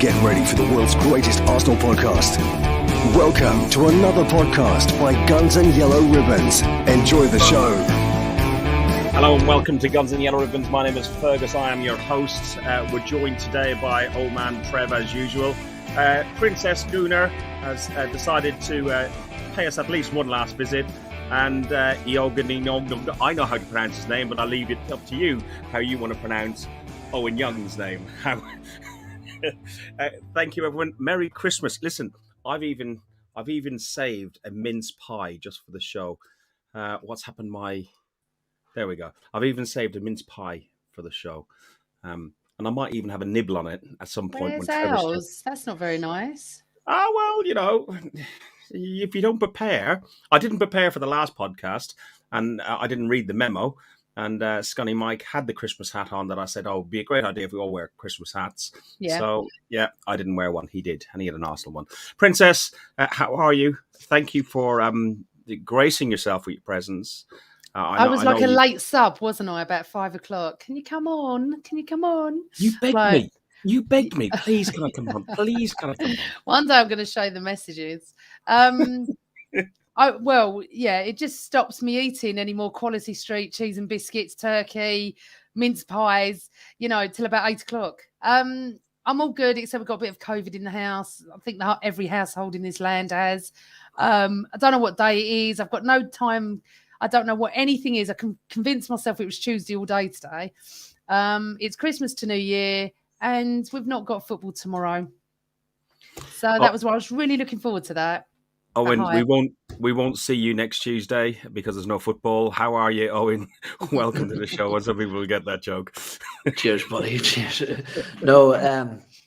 Get ready for the world's greatest Arsenal podcast. Welcome to another podcast by Guns and Yellow Ribbons. Enjoy the show. Hello and welcome to Guns and Yellow Ribbons. My name is Fergus. I am your host. We're joined today by old man Trev as usual. Princess Gunnar has decided to pay us at least one last visit. And Ioganino, I know how to pronounce his name, but I'll leave it up to you how you want to pronounce Owen Young's name. Thank you, everyone. Merry Christmas. Listen, I've even saved a mince pie just for the show. What's happened? There we go. I've even saved a mince pie for the show, and I might even have a nibble on it at some point. Where's ours? That's not very nice. Well, if you don't prepare, I didn't prepare for the last podcast, and I didn't read the memo. And Scunny Mike had the Christmas hat on that I said, it'd be a great idea if we all wear Christmas hats. Yeah. So, yeah, I didn't wear one. He did, and he had an Arsenal one. Princess, how are you? Thank you for gracing yourself with your presence. I was like a late sub, wasn't I, about 5 o'clock? Can you come on? You begged me. You begged me. Please, can I come on? Please, can I come on? One day I'm going to show the messages. It just stops me eating any more Quality Street cheese and biscuits, turkey, mince pies, till about 8 o'clock. I'm all good, except we've got a bit of COVID in the house. I think every household in this land has. I don't know what day it is. I've got no time. I don't know what anything is. I can convince myself it was Tuesday all day today. It's Christmas to New Year, and we've not got football tomorrow. So that was why I was really looking forward to that. Owen, we won't see you next Tuesday because there's no football. How are you, Owen? Welcome to the show. Some people will get that joke. Cheers, buddy. Cheers. No,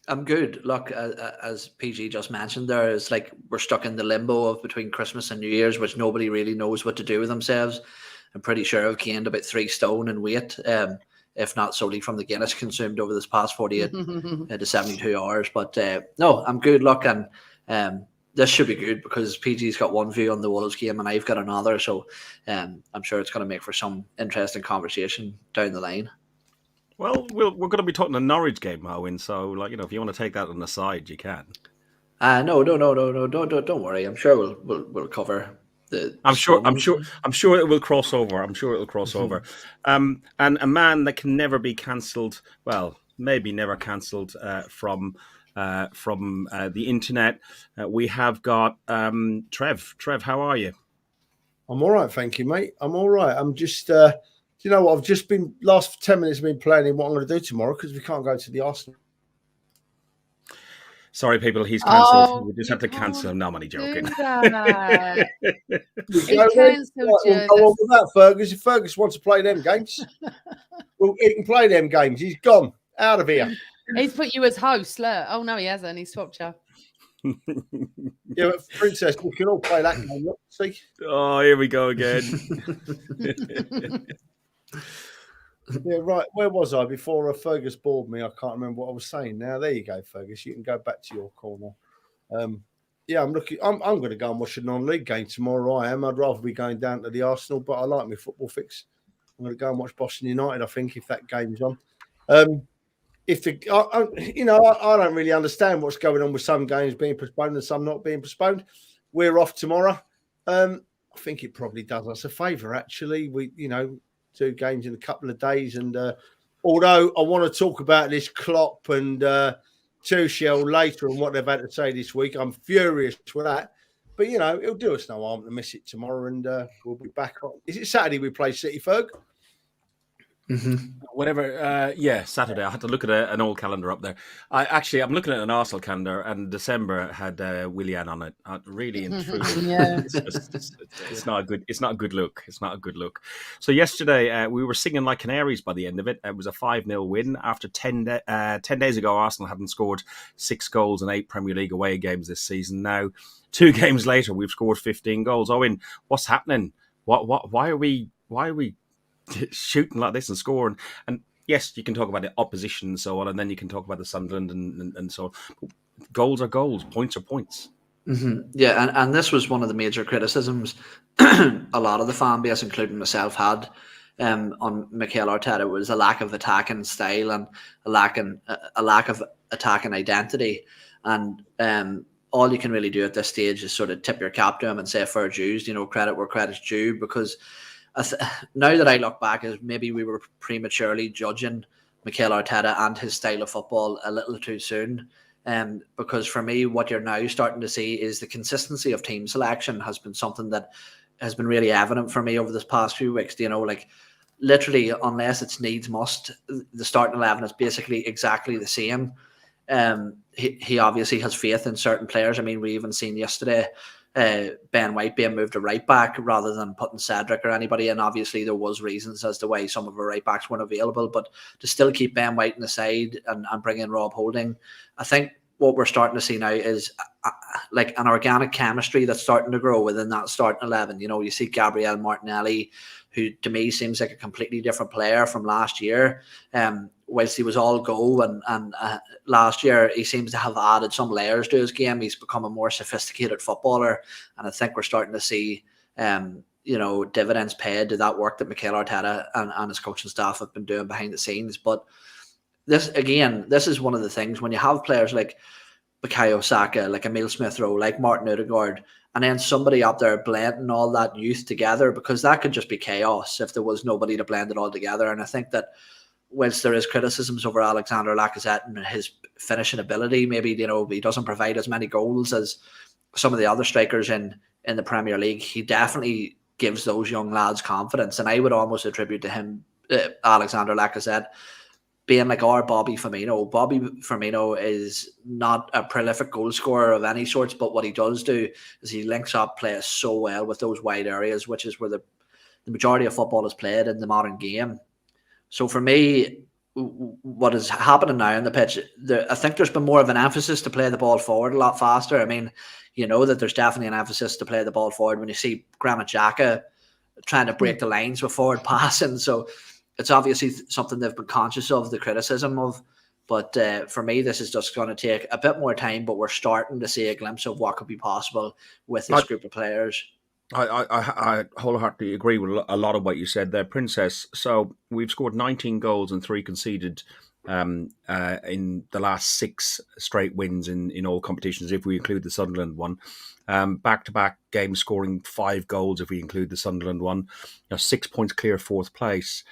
I'm good. Look, as PG just mentioned, there is we're stuck in the limbo of between Christmas and New Year's, which nobody really knows what to do with themselves. I'm pretty sure I've gained about 3 stone in weight, if not solely from the Guinness consumed over this past 48 to 72 hours. But no, I'm good. Look, and this should be good because PG's got one view on the Wolves game and I've got another. So I'm sure it's going to make for some interesting conversation down the line. Well, we're going to be talking the Norwich game, Owen. So, if you want to take that on the side, you can. No, don't worry. I'm sure we'll cover the. I'm sure it will cross over. And a man that can never be cancelled. Well, maybe never cancelled from the internet. We have got Trev. Trev, how are you? I'm all right, thank you, mate. I'm all right. I'm just, you know what? I've just been last 10 minutes been planning what I'm going to do tomorrow because we can't go to the Arsenal. Sorry, people, he's cancelled. We just have to cancel him. No, I'm only joking. He's cancelled. Go on with that, Fergus. If Fergus wants to play them games, well, he can play them games. He's gone out of here. He's put you as host. Look. Oh no, he hasn't. He swapped you. Yeah, but Princess, we can all play that game. Look, see? Oh, here we go again. Yeah, right. Where was I before Fergus bored me? I can't remember what I was saying. Now there you go, Fergus. You can go back to your corner. Yeah, I'm looking. I'm going to go and watch a non-league game tomorrow. I am. I'd rather be going down to the Arsenal, but I like my football fix. I'm going to go and watch Boston United. I think if that game's on. I don't really understand what's going on with some games being postponed and some not being postponed. We're off tomorrow. I think it probably does us a favour, actually. 2 games in a couple of days. And although I want to talk about this Klopp and Tuchel later and what they've had to say this week, I'm furious with that. But, it'll do us no harm to miss it tomorrow and we'll be back on. Is it Saturday we play City, Ferg? Mm-hmm. Whatever. Saturday. I had to look at an old calendar up there. I'm looking at an Arsenal calendar, and December had Willian on it. Really and truly, yeah. It's not a good. It's not a good look. It's not a good look. So yesterday we were singing like canaries by the end of it. It was a 5-0 win after 10 days ago. Arsenal hadn't scored 6 goals in 8 Premier League away games this season. Now, 2 games later, we've scored 15 goals. Owen, what's happening? Why are we shooting like this and scoring? And yes, you can talk about the opposition and so on, and then you can talk about the Sunderland and so on. But goals are goals, points are points. Mm-hmm. Yeah, and this was one of the major criticisms a lot of the fan base, including myself, had on Mikel Arteta, was a lack of attacking style and a lack of attacking identity. And all you can really do at this stage is sort of tip your cap to him and say fair dues, credit where credit's due, because now that I look back, is maybe we were prematurely judging Mikel Arteta and his style of football a little too soon. Because for me, what you're now starting to see is the consistency of team selection has been something that has been really evident for me over this past few weeks. Like literally, unless it's needs must, the starting 11 is basically exactly the same. He obviously has faith in certain players. I mean, we even seen yesterday Ben White being moved to right back rather than putting Cedric or anybody in. Obviously, there was reasons as to why some of our right backs weren't available, but to still keep Ben White in the side and bring in Rob Holding, I think what we're starting to see now is like an organic chemistry that's starting to grow within that starting 11. You see Gabriel Martinelli, who to me seems like a completely different player from last year. Whilst he was all go and last year, he seems to have added some layers to his game. He's become a more sophisticated footballer, and I think we're starting to see dividends paid to that work that Mikel Arteta and his coaching staff have been doing behind the scenes. But this is one of the things when you have players like Bukayo Saka, like Emile Smith-Rowe, like Martin Odegaard, and then somebody up there blending all that youth together, because that could just be chaos if there was nobody to blend it all together. And I think that whilst there is criticisms over Alexander Lacazette and his finishing ability, maybe he doesn't provide as many goals as some of the other strikers in the Premier League, he definitely gives those young lads confidence. And I would almost attribute to him, Alexander Lacazette, being like our Bobby Firmino. Bobby Firmino is not a prolific goal scorer of any sorts, but what he does do is he links up players so well with those wide areas, which is where the majority of football is played in the modern game. So for me, what is happening now on the pitch, I think there's been more of an emphasis to play the ball forward a lot faster. I mean, that there's definitely an emphasis to play the ball forward when you see Granit Xhaka trying to break the lines with forward passing. So it's obviously something they've been conscious of, the criticism of. But for me, this is just going to take a bit more time, but we're starting to see a glimpse of what could be possible with this group of players. I wholeheartedly agree with a lot of what you said there, Princess. So we've scored 19 goals and 3 conceded in the last 6 straight wins in all competitions, if we include the Sunderland one. Back-to-back games scoring 5 goals if we include the Sunderland one. 6 points clear 4th place.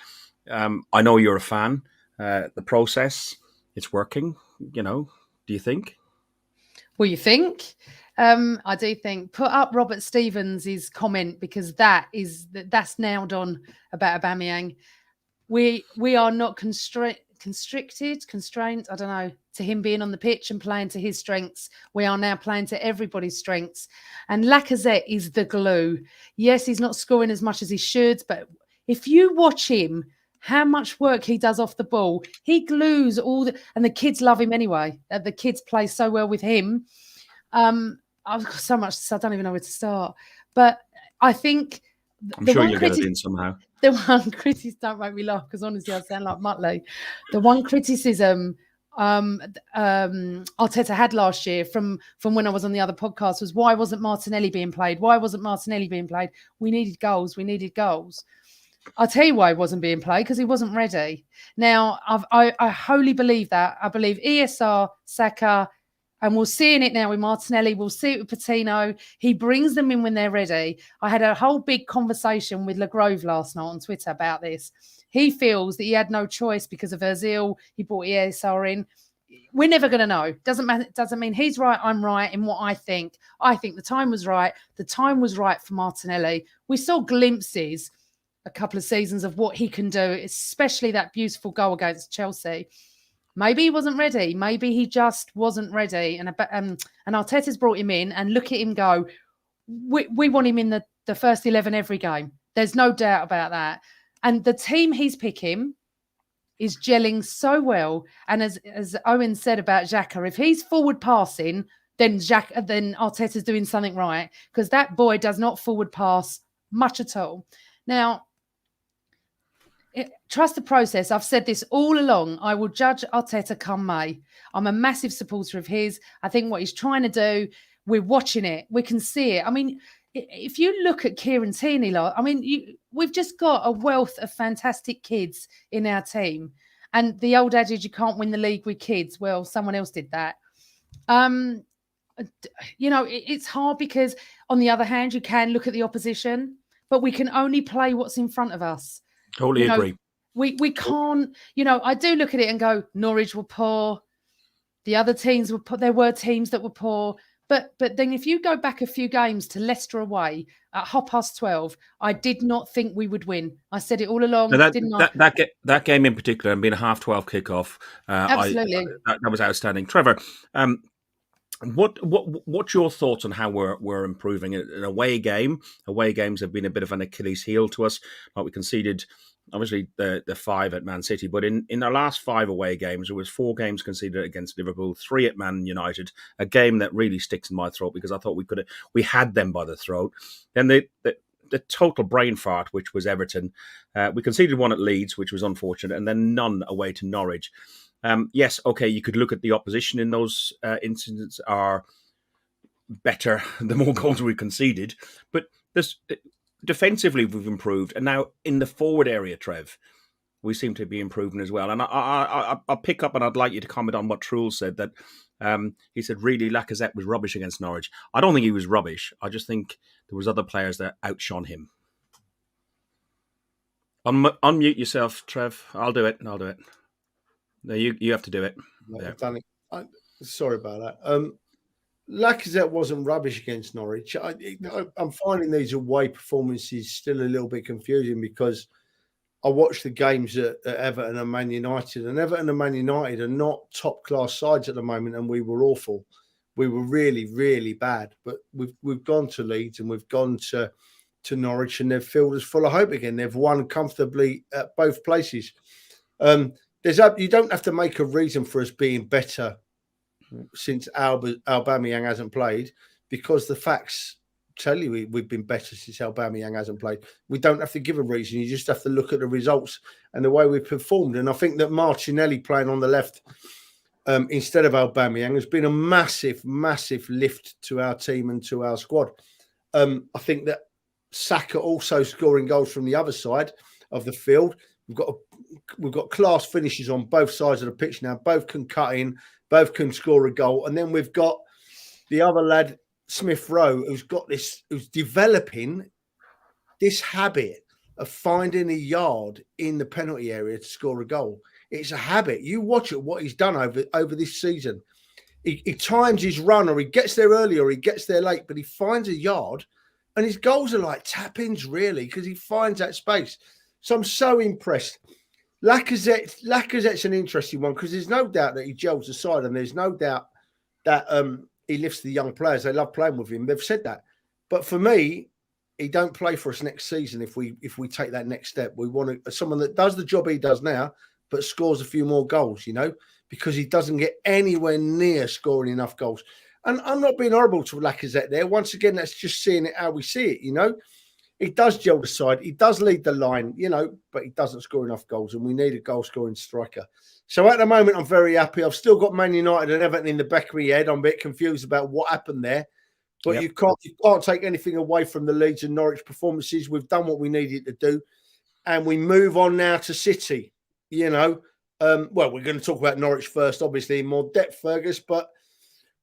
I know you're a fan. The process, it's working. Do you think? Well, you think? I do think. Put up Robert Stevens' comment, because that's nailed on about Aubameyang. We are not constrained, I don't know, to him being on the pitch and playing to his strengths. We are now playing to everybody's strengths. And Lacazette is the glue. Yes, he's not scoring as much as he should, but if you watch him, how much work he does off the ball, he glues and the kids love him anyway. The kids play so well with him. I've got so much to say, I don't even know where to start. But I think I'm sure you'll get it in somehow. The one criticism, don't make me laugh, because honestly I sound like Muttley. The one criticism Arteta had last year from when I was on the other podcast was, why wasn't Martinelli being played? We needed goals. I'll tell you why he wasn't being played, because he wasn't ready. Now, I wholly believe that. I believe ESR, Saka, and we'll see in it now with Martinelli. We'll see it with Patino. He brings them in when they're ready. I had a whole big conversation with LeGrove last night on Twitter about this. He feels that he had no choice because of Ozil. He brought ESR in. We're never going to know. Doesn't matter. Doesn't mean he's right, I'm right in what I think. I think the time was right. The time was right for Martinelli. We saw glimpses a couple of seasons of what he can do, especially that beautiful goal against Chelsea. Maybe he wasn't ready. Maybe he just wasn't ready. And Arteta's brought him in, and look at him go. We want him in the first 11 every game. There's no doubt about that. And the team he's picking is gelling so well. And as Owen said about Xhaka, if he's forward passing, then Arteta's doing something right, because that boy does not forward pass much at all. Now, trust the process. I've said this all along. I will judge Arteta come May. I'm a massive supporter of his. I think what he's trying to do, we're watching it. We can see it. I mean, if you look at Kieran Tierney, we've just got a wealth of fantastic kids in our team. And the old adage, you can't win the league with kids. Well, someone else did that. It's hard because on the other hand, you can look at the opposition, but we can only play what's in front of us. Totally agree. We can't, I do look at it and go, Norwich were poor. The other teams were poor. There were teams that were poor. But then if you go back a few games to Leicester away at 12:30, I did not think we would win. I said it all along, didn't I? That game in particular, and being a 12:30 kickoff, Absolutely. that was outstanding. Trevor, what's your thoughts on how we're improving an away game? Away games have been a bit of an Achilles heel to us. Like we conceded, obviously the 5 at Man City, but in our last 5 away games, there was 4 games conceded against Liverpool, 3 at Man United. A game that really sticks in my throat because I thought we had them by the throat. Then the total brain fart, which was Everton. We conceded 1 at Leeds, which was unfortunate, and then none away to Norwich. Yes, okay, you could look at the opposition in those incidents are better the more goals we conceded, but defensively we've improved, and now in the forward area, Trev, we seem to be improving as well. And I'll pick up, and I'd like you to comment on what Truls said, that he said really Lacazette was rubbish against Norwich. I don't think he was rubbish. I just think there was other players that outshone him. Unmute yourself, Trev. I'll do it. No, you have to do it. I've done it. Sorry about that. Lacazette wasn't rubbish against Norwich. I'm finding these away performances still a little bit confusing because I watched the games at Everton and Man United, and Everton and Man United are not top-class sides at the moment, and we were awful. We were really, really bad. But we've gone to Leeds and we've gone to Norwich, and they've filled us full of hope again. They've won comfortably at both places. You don't have to make a reason for us being better since Aubameyang hasn't played, because the facts tell you we've been better since Aubameyang hasn't played. We don't have to give a reason. You just have to look at the results and the way we've performed. And I think that Martinelli playing on the left instead of Aubameyang has been a massive, massive lift to our team and to our squad. I think that Saka also scoring goals from the other side of the field. We've got class finishes on both sides of the pitch now. Both can cut in, both can score a goal. And then we've got the other lad, Smith Rowe, who's developing this habit of finding a yard in the penalty area to score a goal. It's a habit. You watch it, what he's done over this season. He times his run, or he gets there early or he gets there late, but he finds a yard, and his goals are like tap-ins, really, because he finds that space. So I'm so impressed. Lacazette's an interesting one because there's no doubt that he gels the side, and there's no doubt that he lifts the young players. They love playing with him. They've said that. But for me, he don't play for us next season if we take that next step. We want someone that does the job he does now, but scores a few more goals, because he doesn't get anywhere near scoring enough goals. And I'm not being horrible to Lacazette there. Once again, that's just seeing it how we see it, He does gel the side. He does lead the line, but he doesn't score enough goals, and we need a goal-scoring striker. So at the moment, I'm very happy. I've still got Man United and Everton in the back of my head. I'm a bit confused about what happened there. But you can't take anything away from the Leeds and Norwich performances. We've done what we needed to do. And we move on now to City, Well, we're going to talk about Norwich first, obviously, in more depth, Fergus. But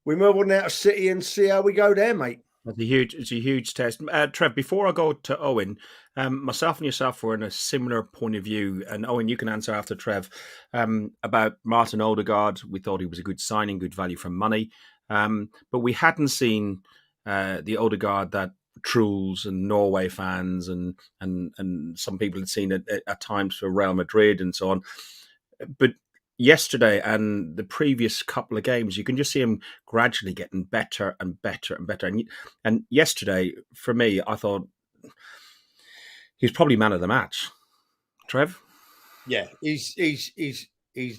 we move on now to City and see how we go there, mate. It's a huge test. Trev, before I go to Owen, myself and yourself were in a similar point of view. And Owen, you can answer after Trev, about Martin Odegaard. We thought he was a good signing, good value for money. But we hadn't seen the Odegaard that Truls and Norway fans and some people had seen at times for Real Madrid and so on. But yesterday and the previous couple of games, you can just see him gradually getting better and better and better. And yesterday, for me, I thought he's probably man of the match. Trev? Yeah, he's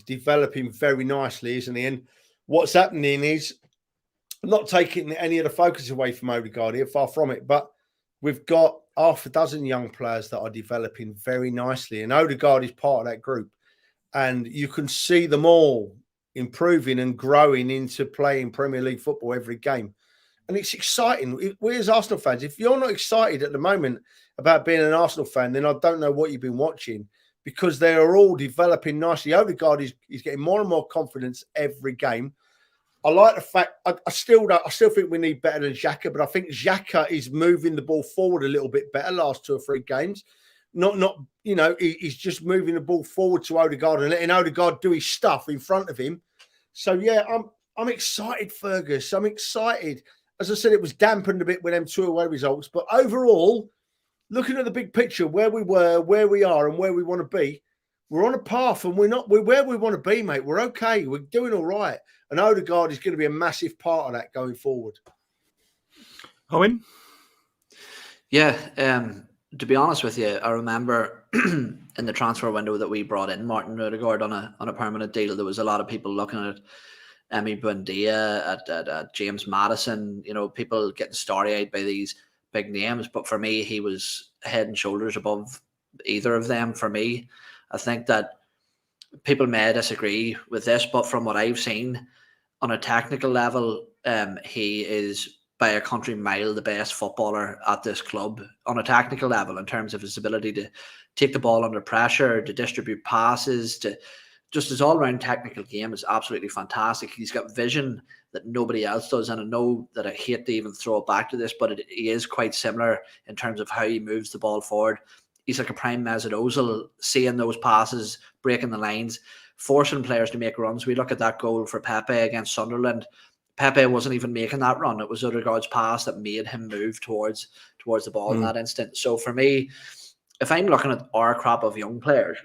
developing very nicely, isn't he? And what's happening is, I'm not taking any of the focus away from Odegaard here, far from it, but we've got half a dozen young players that are developing very nicely, and Odegaard is part of that group. And you can see them all improving and growing into playing Premier League football every game. And it's exciting. We as Arsenal fans, if you're not excited at the moment about being an Arsenal fan, then I don't know what you've been watching, because they are all developing nicely. Odegaard is getting more and more confidence every game. I like the fact I still think we need better than Xhaka, but I think Xhaka is moving the ball forward a little bit better last 2 or 3 games. He's just moving the ball forward to Odegaard and letting Odegaard do his stuff in front of him. So yeah, I'm excited, Fergus. I'm excited. As I said, it was dampened a bit with them 2 away results, but overall, looking at the big picture, where we were, where we are, and where we want to be, we're on a path, and we're where we want to be, mate. We're okay. We're doing all right. And Odegaard is going to be a massive part of that going forward. Owen? Yeah, to be honest with you, I remember in the transfer window that we brought in Martin Odegaard on a permanent deal. There was a lot of people looking at Emi Buendia, at James Maddison, people getting starry-eyed by these big names. But for me, he was head and shoulders above either of them for me. I think that people may disagree with this, but from what I've seen on a technical level, he is by a country mile the best footballer at this club on a technical level in terms of his ability to take the ball under pressure, to distribute passes, to just his all-round technical game is absolutely fantastic. He's got vision that nobody else does, and I know that I hate to even throw it back to this, but he is quite similar in terms of how he moves the ball forward. He's like a prime Mesut Ozil, seeing those passes, breaking the lines, forcing players to make runs. We look at that goal for Pepe against Sunderland. Pepe wasn't even making that run. It was Odegaard's pass that made him move towards the ball in that instant. So for me, if I'm looking at our crop of young players,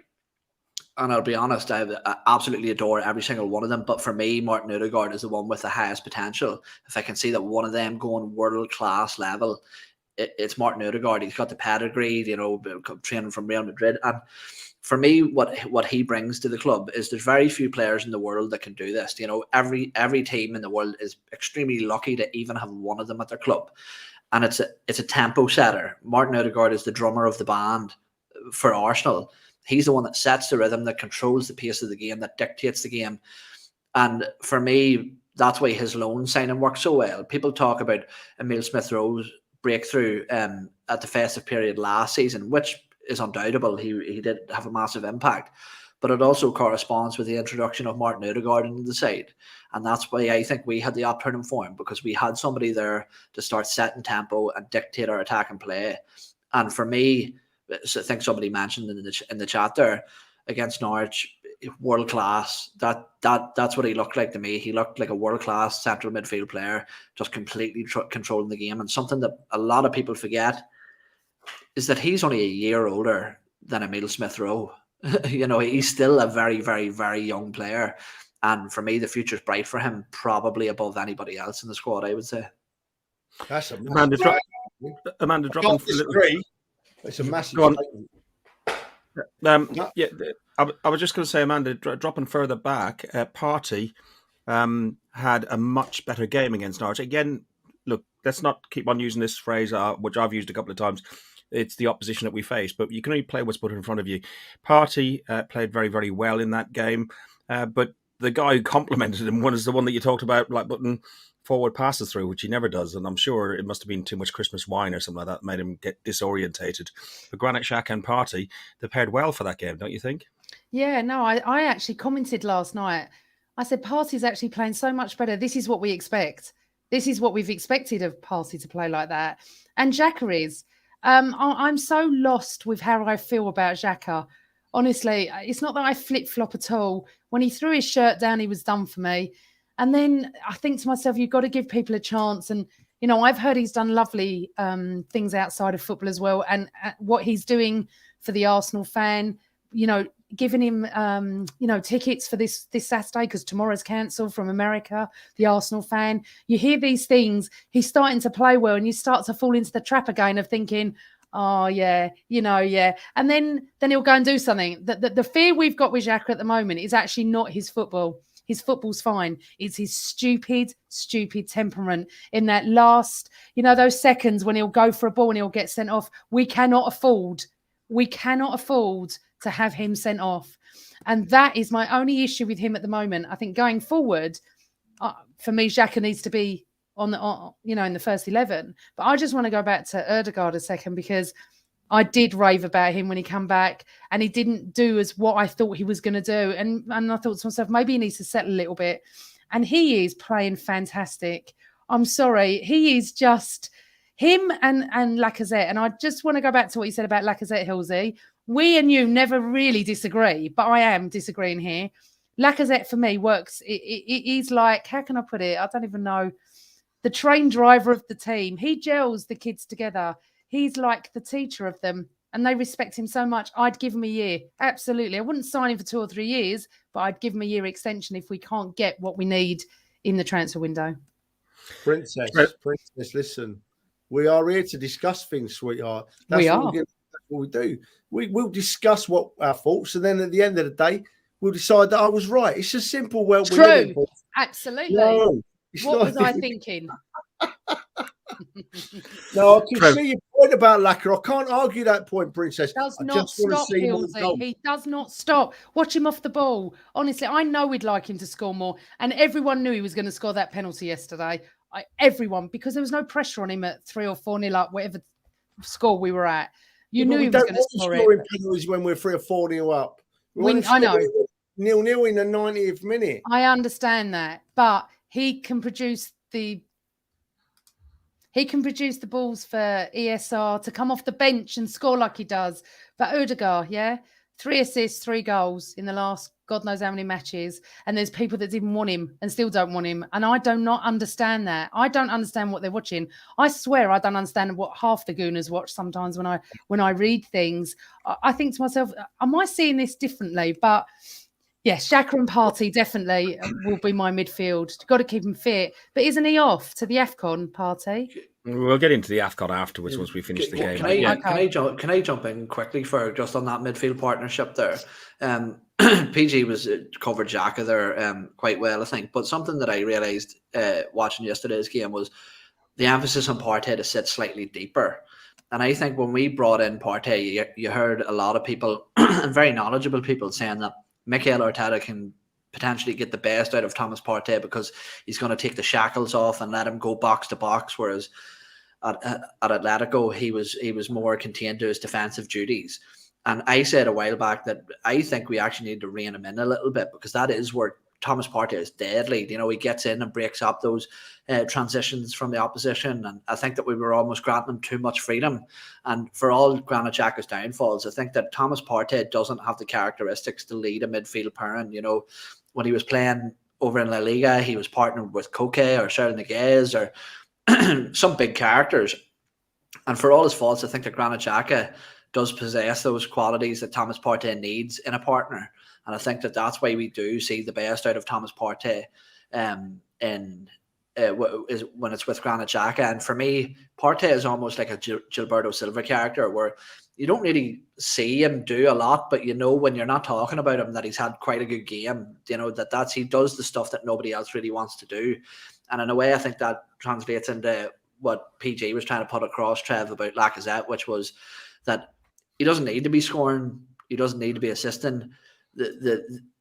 and I'll be honest, I absolutely adore every single one of them. But for me, Martin Odegaard is the one with the highest potential. If I can see that one of them going world-class level, it's Martin Odegaard. He's got the pedigree, training from Real Madrid. And for me, what he brings to the club is there's very few players in the world that can do this. Every team in the world is extremely lucky to even have one of them at their club. And it's a tempo setter. Martin Odegaard is the drummer of the band for Arsenal. He's the one that sets the rhythm, that controls the pace of the game, that dictates the game. And for me, that's why his loan signing works so well. People talk about Emile Smith-Rowe's breakthrough at the festive period last season, which is undoubtable. He did have a massive impact. But it also corresponds with the introduction of Martin Odegaard into the side. And that's why I think we had the opportunity for him, because we had somebody there to start setting tempo and dictate our attack and play. And for me, I think somebody mentioned in the chat there, against Norwich, world class. That's what he looked like to me. He looked like a world class central midfield player, just completely controlling the game. And something that a lot of people forget is that he's only a year older than Emile Smith-Rowe. He's still a very, very, very young player. And for me, the future's bright for him, probably above anybody else in the squad, I would say. That's Amanda, dropping for a little. It's a massive. I was just going to say, Amanda, dropping further back, Partey had a much better game against Norwich. Again, look, let's not keep on using this phrase, which I've used a couple of times. It's the opposition that we face, but you can only play what's put in front of you. Partey played very, very well in that game, but the guy who complimented him was the one that you talked about, like putting forward passes through, which he never does. And I'm sure it must have been too much Christmas wine or something like that made him get disorientated. But Granit Xhaka and Partey, they paired well for that game, don't you think? Yeah, no, I actually commented last night. I said, Partey's actually playing so much better. This is what we expect. This is what we've expected of Partey to play like that. And Xhaka is. I'm so lost with how I feel about Xhaka. Honestly, it's not that I flip-flop at all. When he threw his shirt down, he was done for me. And then I think to myself, you've got to give people a chance. And, I've heard he's done lovely things outside of football as well. And what he's doing for the Arsenal fan, giving him, tickets for this Saturday because tomorrow's cancelled from America, the Arsenal fan. You hear these things. He's starting to play well and you start to fall into the trap again of thinking, oh, yeah, yeah. And then he'll go and do something. The fear we've got with Xhaka at the moment is actually not his football. His football's fine. It's his stupid temperament in that last, those seconds when he'll go for a ball and he'll get sent off. We cannot afford to have him sent off. And that is my only issue with him at the moment. I think going forward, for me, Xhaka needs to be in the first 11. But I just want to go back to Odegaard a second because I did rave about him when he came back, and he didn't do as what I thought he was going to do. And I thought to myself, maybe he needs to settle a little bit. And he is playing fantastic. I'm sorry. He is just him and Lacazette. And I just want to go back to what you said about Lacazette, Hilsey. We and you never really disagree, but I am disagreeing here. Lacazette, for me, works. He's like, how can I put it? I don't even know. The train driver of the team. He gels the kids together. He's like the teacher of them, and they respect him so much. I'd give him a year. Absolutely. I wouldn't sign him for 2 or 3 years, but I'd give him a year extension if we can't get what we need in the transfer window. Princess, listen. We are here to discuss things, sweetheart. That's what we do. We'll discuss what our thoughts, and then at the end of the day, we'll decide that I was right. It's a simple world. True. Absolutely. No, what was I thinking? No, I can see your point about Lacquer. I can't argue that point, Princess. Does not stop, Hilsey. He does not stop. Watch him off the ball. Honestly, I know we'd like him to score more, and everyone knew he was going to score that penalty yesterday. Everyone, because there was no pressure on him at 3 or 4-0 up, whatever score we were at. You knew he was going to score it. Penalties when we're 3 or 4-0 up. I know. 0-0 in the 90th minute. I understand that, but he can produce the balls for ESR to come off the bench and score like he does. But Odegaard, 3 assists, 3 goals in the last God knows how many matches. And there's people that didn't want him and still don't want him. And I do not understand that. I don't understand what they're watching. I swear I don't understand what half the Gooners watch sometimes when I read things. I think to myself, am I seeing this differently? But yes, Xhaka and Partey definitely will be my midfield. Got to keep him fit. But isn't he off to the AFCON, Partey? We'll get into the AFCON afterwards once we finish the game. Can I jump in quickly for just on that midfield partnership there? PG was covered Xhaka there quite well, I think. But something that I realised watching yesterday's game was the emphasis on Partey to sit slightly deeper. And I think when we brought in Partey, you heard a lot of people and very knowledgeable people saying that Mikel Arteta can potentially get the best out of Thomas Partey because he's going to take the shackles off and let him go box to box, whereas at Atletico he was more contained to his defensive duties. And I said a while back that I think we actually need to rein him in a little bit, because that is where Thomas Partey is deadly. You know, he gets in and breaks up those transitions from the opposition. And I think that we were almost granting him too much freedom. And for all Granit Xhaka's downfalls, I think that Thomas Partey doesn't have the characteristics to lead a midfield pairing. You know, when he was playing over in La Liga, he was partnered with Koke or Sharon Niguez or some big characters. And for all his faults, I think that Granit Xhaka does possess those qualities that Thomas Partey needs in a partner. And I think that that's why we do see the best out of Thomas Partey when it's with Granit Xhaka. And for me, Partey is almost like a Gilberto Silva character, where you don't really see him do a lot, but you know when you're not talking about him that he's had quite a good game. You know, that's he does the stuff that nobody else really wants to do. And in a way, I think that translates into what PG was trying to put across, Trev, about Lacazette, which was that he doesn't need to be scoring, he doesn't need to be assisting.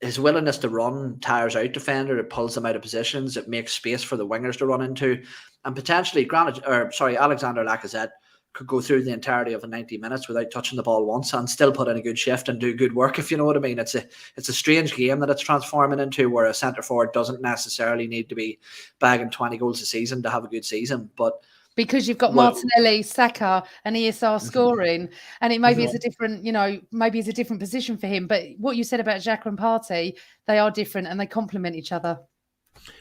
His willingness to run tires out defender, it pulls them out of positions, it makes space for the wingers to run into, and potentially Alexander Lacazette could go through the entirety of the 90 minutes without touching the ball once and still put in a good shift and do good work, if you know what I mean. It's a strange game that it's transforming into, where a centre forward doesn't necessarily need to be bagging 20 goals a season to have a good season, but because you've got Martinelli, Saka, and ESR scoring, and it maybe it's a different, maybe it's a different position for him. But what you said about Xhaka and Partey, they are different and they complement each other.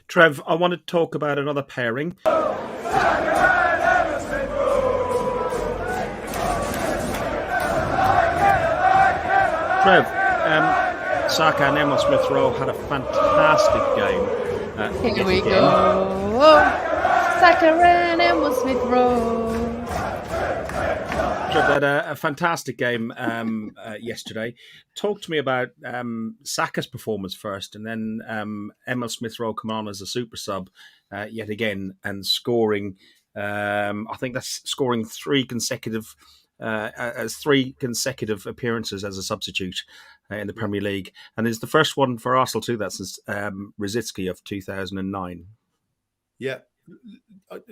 Trev, I want to talk about another pairing. Trev, Saka and Emil Smith-Rowe had a fantastic game. Here we go. Saka and Emil Smith-Rowe. Trev had a fantastic game yesterday. Talk to me about Saka's performance first, and then Emil Smith-Rowe coming on as a super sub yet again and scoring. I think that's scoring three consecutive appearances as a substitute in the Premier League, and it's the first one for Arsenal too. That's since Rosicky of 2009. Yeah.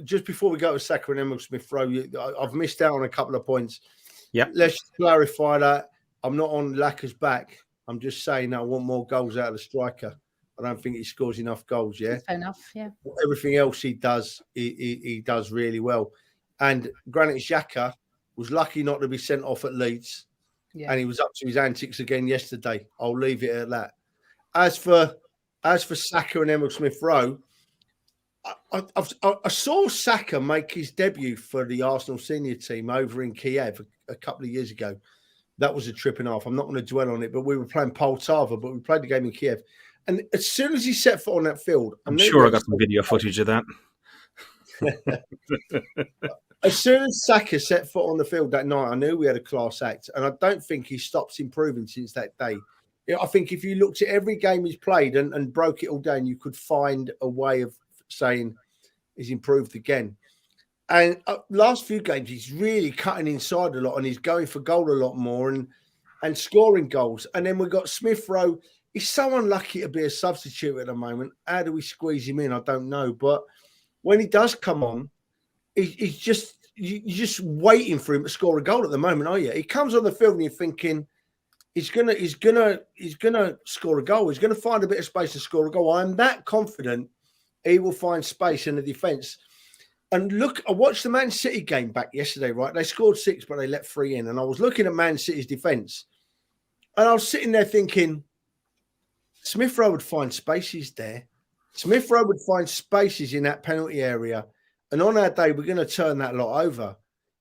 Just before we go to Saka and Emil Smith-Rowe, I've missed out on a couple of points. Yeah. Let's clarify that. I'm not on Lacker's back. I'm just saying I want more goals out of the striker. I don't think he scores enough goals. Yeah, Fair enough. Yeah. everything else he does, he does really well. And Granit Xhaka was lucky not to be sent off at Leeds, and he was up to his antics again yesterday. I'll leave it at that. As for Saka and Emil Smith Rowe, I saw Saka make his debut for the Arsenal senior team over in Kiev a couple of years ago. That was a trip and a half. I'm not going to dwell on it, but we were playing Poltava, but we played the game in Kiev. And as soon as he set foot on that field, I'm sure I got some video footage of that. As soon as Saka set foot on the field that night, I knew we had a class act. And I don't think he stops improving since that day. I think if you looked at every game he's played and broke it all down, you could find a way of saying he's improved again. And last few games, he's really cutting inside a lot and he's going for goal a lot more and scoring goals. And then we've got Smith Rowe. He's so unlucky to be a substitute at the moment. How do we squeeze him in? I don't know. But when he does come on, he's just you're just waiting for him to score a goal at the moment, are you? He comes on the field and you're thinking he's gonna score a goal. He's gonna find a bit of space to score a goal. I'm that confident he will find space in the defence. And look, I watched the Man City game back yesterday, right? They scored 6, but they let 3 in. And I was looking at Man City's defence. And I was sitting there thinking, Smith Rowe would find spaces there. Smith Rowe would find spaces in that penalty area. And on our day, we're going to turn that lot over,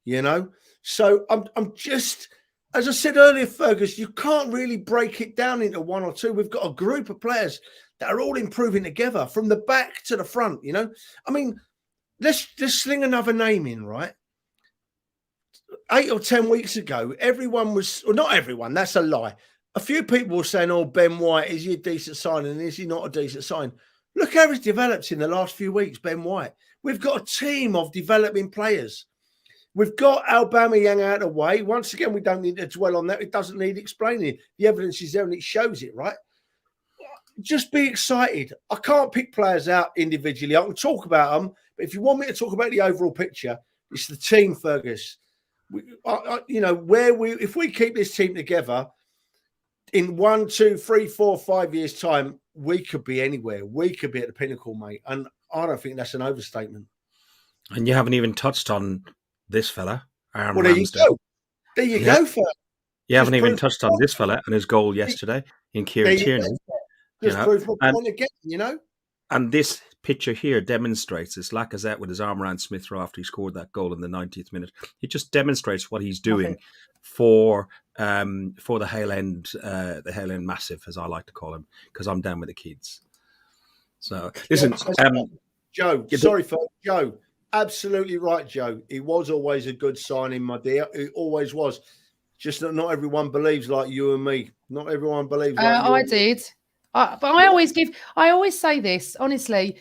you know? So I'm just, as I said earlier, Fergus, you can't really break it down into one or two. We've got a group of players that are all improving together from the back to the front, you know? I mean, let's sling another name in, right? 8 or 10 weeks ago, everyone was, or not everyone, that's a lie. A few people were saying, oh, Ben White, is he a decent signing? Is he not a decent sign? Look how he's developed in the last few weeks, Ben White. We've got a team of developing players. We've got Aubameyang out of the way. Once again, we don't need to dwell on that. It doesn't need explaining. The evidence is there and it shows it, right? Just be excited. I can't pick players out individually. I can talk about them, but if you want me to talk about the overall picture, it's the team, Fergus. If we keep this team together in 1, 2, 3, 4, 5 years' time, we could be anywhere. We could be at the pinnacle, mate. And I don't think that's an overstatement. And you haven't even touched on this fella, Aaron Well, there Ramsdale. you go. There you go, Fer. You haven't even touched on this fella and his goal yesterday in Kieran Tierney. Just prove my point again, you know? And this picture here demonstrates this. Lacazette with his arm around Smith Rowe after he scored that goal in the 90th minute. It just demonstrates what he's doing for the Hale End Massive, as I like to call him, because I'm down with the kids. So listen, Joe. Sorry for Joe. Absolutely right, Joe. He was always a good signing, my dear. He always was. Just that not everyone believes like you and me. Not everyone believes like you. I did. But I always say this, honestly,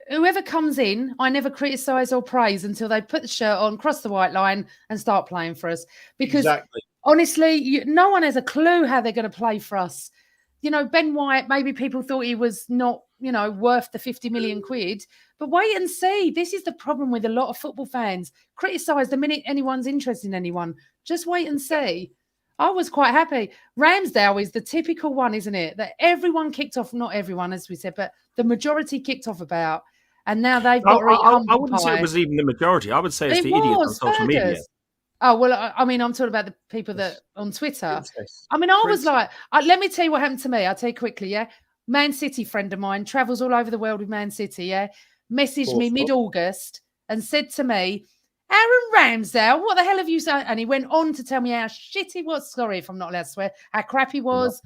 whoever comes in, I never criticise or praise until they put the shirt on, cross the white line and start playing for us. Because honestly, no one has a clue how they're going to play for us. You know, Ben White, maybe people thought he was not, worth the 50 million quid, but wait and see. This is the problem with a lot of football fans. Criticise the minute anyone's interested in anyone. Just wait and see. I was quite happy. Ramsdale is the typical one, isn't it? That everyone kicked off, not everyone, as we said, but the majority kicked off about. And now they've got I wouldn't say it was even the majority. I would say it's the idiots on social media. Oh, well, I mean, I'm talking about the people that on Twitter. I mean, I was like, let me tell you what happened to me. I'll tell you quickly, yeah? Man City friend of mine, travels all over the world with Man City, yeah? Messaged me mid-August and said to me, Aaron Ramsdale, what the hell have you said? And he went on to tell me how shit he was. Sorry if I'm not allowed to swear. How crap he was.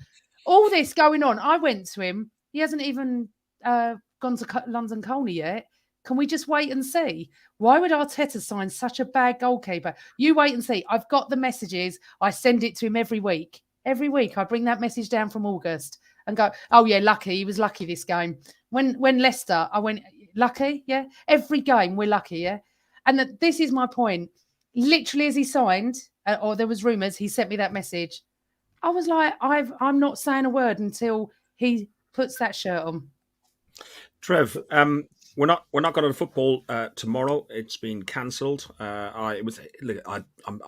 All this going on. I went to him. He hasn't even gone to London Colney yet. Can we just wait and see? Why would Arteta sign such a bad goalkeeper? You wait and see. I've got the messages. I send it to him every week. Every week I bring that message down from August and go, oh, yeah, lucky. He was lucky this game. When Leicester, I went, lucky, yeah? Every game, we're lucky, yeah? And this is my point. Literally, as he signed, or there was rumours, he sent me that message. I was like, I'm not saying a word until he puts that shirt on. Trev, We're not going to football tomorrow. It's been cancelled. I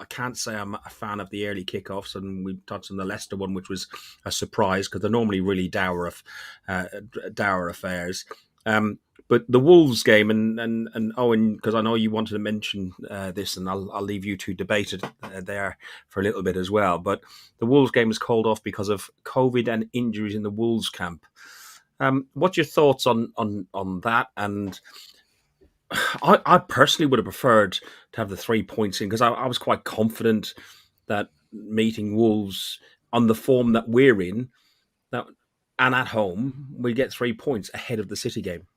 can't say I'm a fan of the early kickoffs, and we touched on the Leicester one, which was a surprise because they're normally really dour affairs. But the Wolves game and Owen, because I know you wanted to mention this, and I'll leave you to debate it there for a little bit as well. But the Wolves game was called off because of COVID and injuries in the Wolves camp. What's your thoughts on that? And I personally would have preferred to have the 3 points in because I was quite confident that meeting Wolves on the form that we're in and at home, we get 3 points ahead of the City game.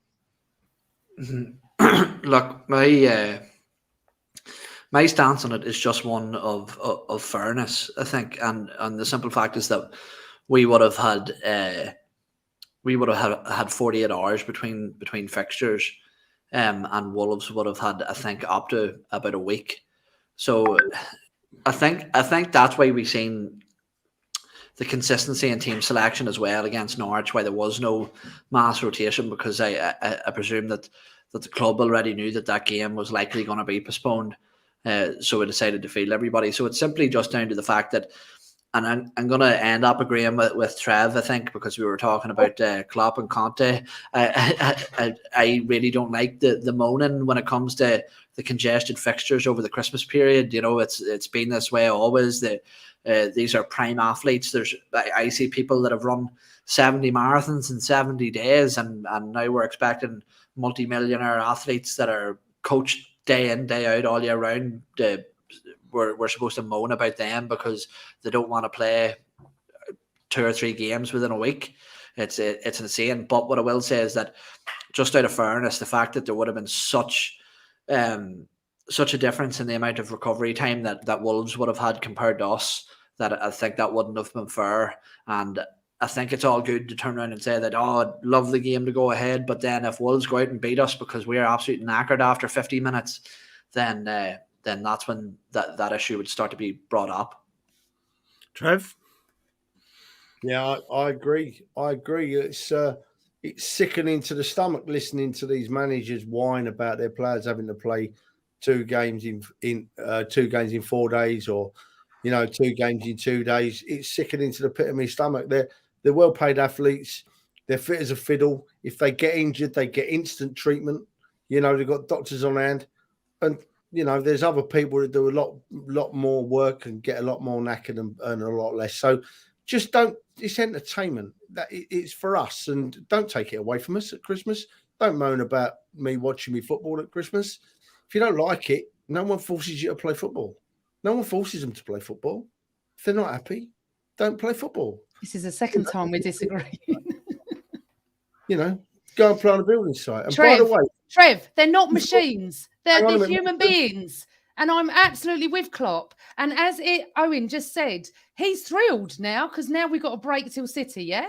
Look, my stance on it is just one of fairness, I think, and the simple fact is that we would have had 48 hours between fixtures, and Wolves would have had, I think, up to about a week. So I think that's why we've seen the consistency in team selection as well against Norwich, why there was no mass rotation, because I presume that the club already knew that game was likely going to be postponed, so we decided to field everybody. So it's simply just down to the fact that, and I'm going to end up agreeing with Trev, I think, because we were talking about Klopp and Conte. I really don't like the moaning when it comes to the congested fixtures over the Christmas period. You know, it's been this way always. These are prime athletes. I see people that have run 70 marathons in 70 days, and now we're expecting multi-millionaire athletes that are coached day in, day out, all year round. We're supposed to moan about them because they don't want to play 2 or 3 games within a week. It's insane. But what I will say is that, just out of fairness, the fact that there would have been such a difference in the amount of recovery time that Wolves would have had compared to us, that I think that wouldn't have been fair. And I think it's all good to turn around and say that, I'd love the game to go ahead, but then if Wolves go out and beat us because we're absolutely knackered after 50 minutes, then that's when that issue would start to be brought up. Trev? Yeah, I agree. It's sickening to the stomach listening to these managers whine about their players having to play 2 games in 4 days, or 2 games in 2 days. It's sickening to the pit of my stomach. They're well-paid athletes. They're fit as a fiddle. If they get injured, they get instant treatment. They've got doctors on hand, and there's other people that do a lot more work and get a lot more knackered and earn a lot less. So just don't. It's entertainment. It's for us, and don't take it away from us at Christmas. Don't moan about me watching me football at Christmas. If you don't like it, no one forces you to play football. No one forces them to play football. If they're not happy, don't play football. This is the second time we disagree. Go and play on a building site. And by the way, Trev, they're not machines. They're human beings. And I'm absolutely with Klopp. And as Owen just said, he's thrilled now because now we've got a break till City, yeah?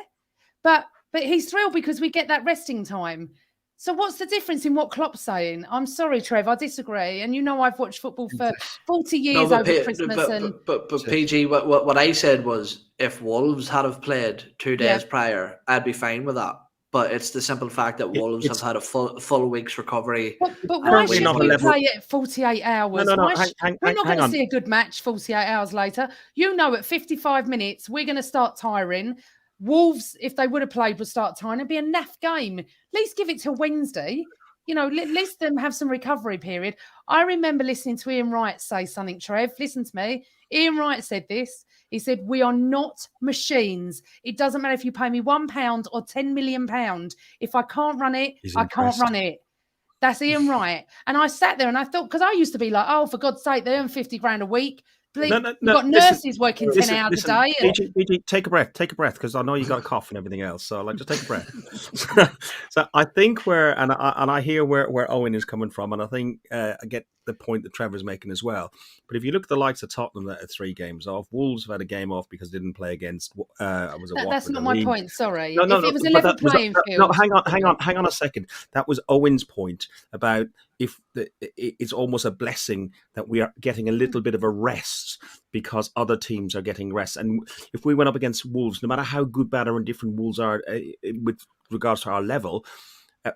But he's thrilled because we get that resting time. So what's the difference in what Klopp's saying? I'm sorry, Trev, I disagree. And I've watched football for 40 years over Christmas. But PG, what I said was, if Wolves had have played 2 days prior, I'd be fine with that. But it's the simple fact that Wolves have had a full week's recovery. But why should we play it 48 hours? No, we're not going to see a good match 48 hours later. At 55 minutes, we're going to start tiring. Wolves, if they would have played, would start tiring. It'd be a naff game. At least give it till Wednesday. At least them have some recovery period. I remember listening to Ian Wright say something, Trev. Listen to me. Ian Wright said this. He said, we are not machines. It doesn't matter if you pay me £1 or £10 million. If I can't run it, I can't run it. That's Ian Wright. And I sat there and I thought, because I used to be like, oh, for God's sake, they earn 50 grand a week. You've got nurses working 10 hours a day. BG, take a breath, because I know you got a cough and everything else. So just take a breath. So I think and I hear where Owen is coming from, and I think I get the point that Trevor's making as well. But if you look at the likes of Tottenham that are 3 games off, Wolves have had a game off because they didn't play against. That's not my point. Sorry. No, if it was a level playing field. No, hang on a second. That was Owen's point about it's almost a blessing that we are getting a little bit of a rest because other teams are getting rest. And if we went up against Wolves, no matter how good, bad, or indifferent Wolves are with regards to our level,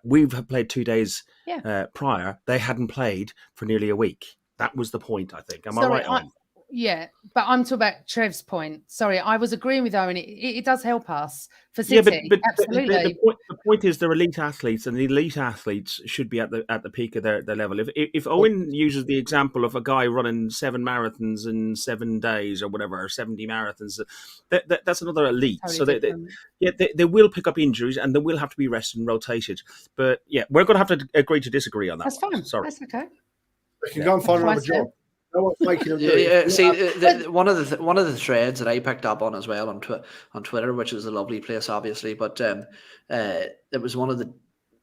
We've played 2 days Yeah. prior. They hadn't played for nearly a week. That was the point, I think. Am I Sorry, right, Owen? yeah, but I'm talking about Trev's point. Sorry, I was agreeing with Owen. It does help us for Yeah, City. but Absolutely. the point is they're elite athletes, and the elite athletes should be at the peak of their level. If Owen uses the example of a guy running 7 marathons in 7 days or whatever, or 70 marathons, that's another elite. Totally So different. they will pick up injuries and they will have to be rested and rotated. But yeah, we're going to have to agree to disagree on that. That's fine. Sorry. That's okay. They can go and find another Twice now. job. No one's making them do Yeah, it. see, one of the threads that I picked up on as well on Twitter, which is a lovely place, obviously, but it was one of the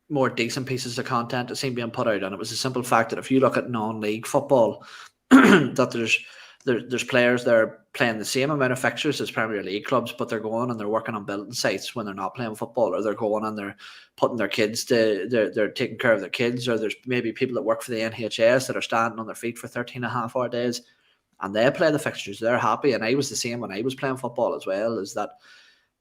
more decent pieces of content that seemed being put out, and it was the simple fact that if you look at non-league football, that there's players that are playing the same amount of fixtures as Premier League clubs, but they're going and they're working on building sites when they're not playing football, or they're going and they're putting their kids they're taking care of their kids, or there's maybe people that work for the NHS that are standing on their feet for 13.5-hour days, and they play the fixtures. They're happy, and I was the same when I was playing football as well. Is that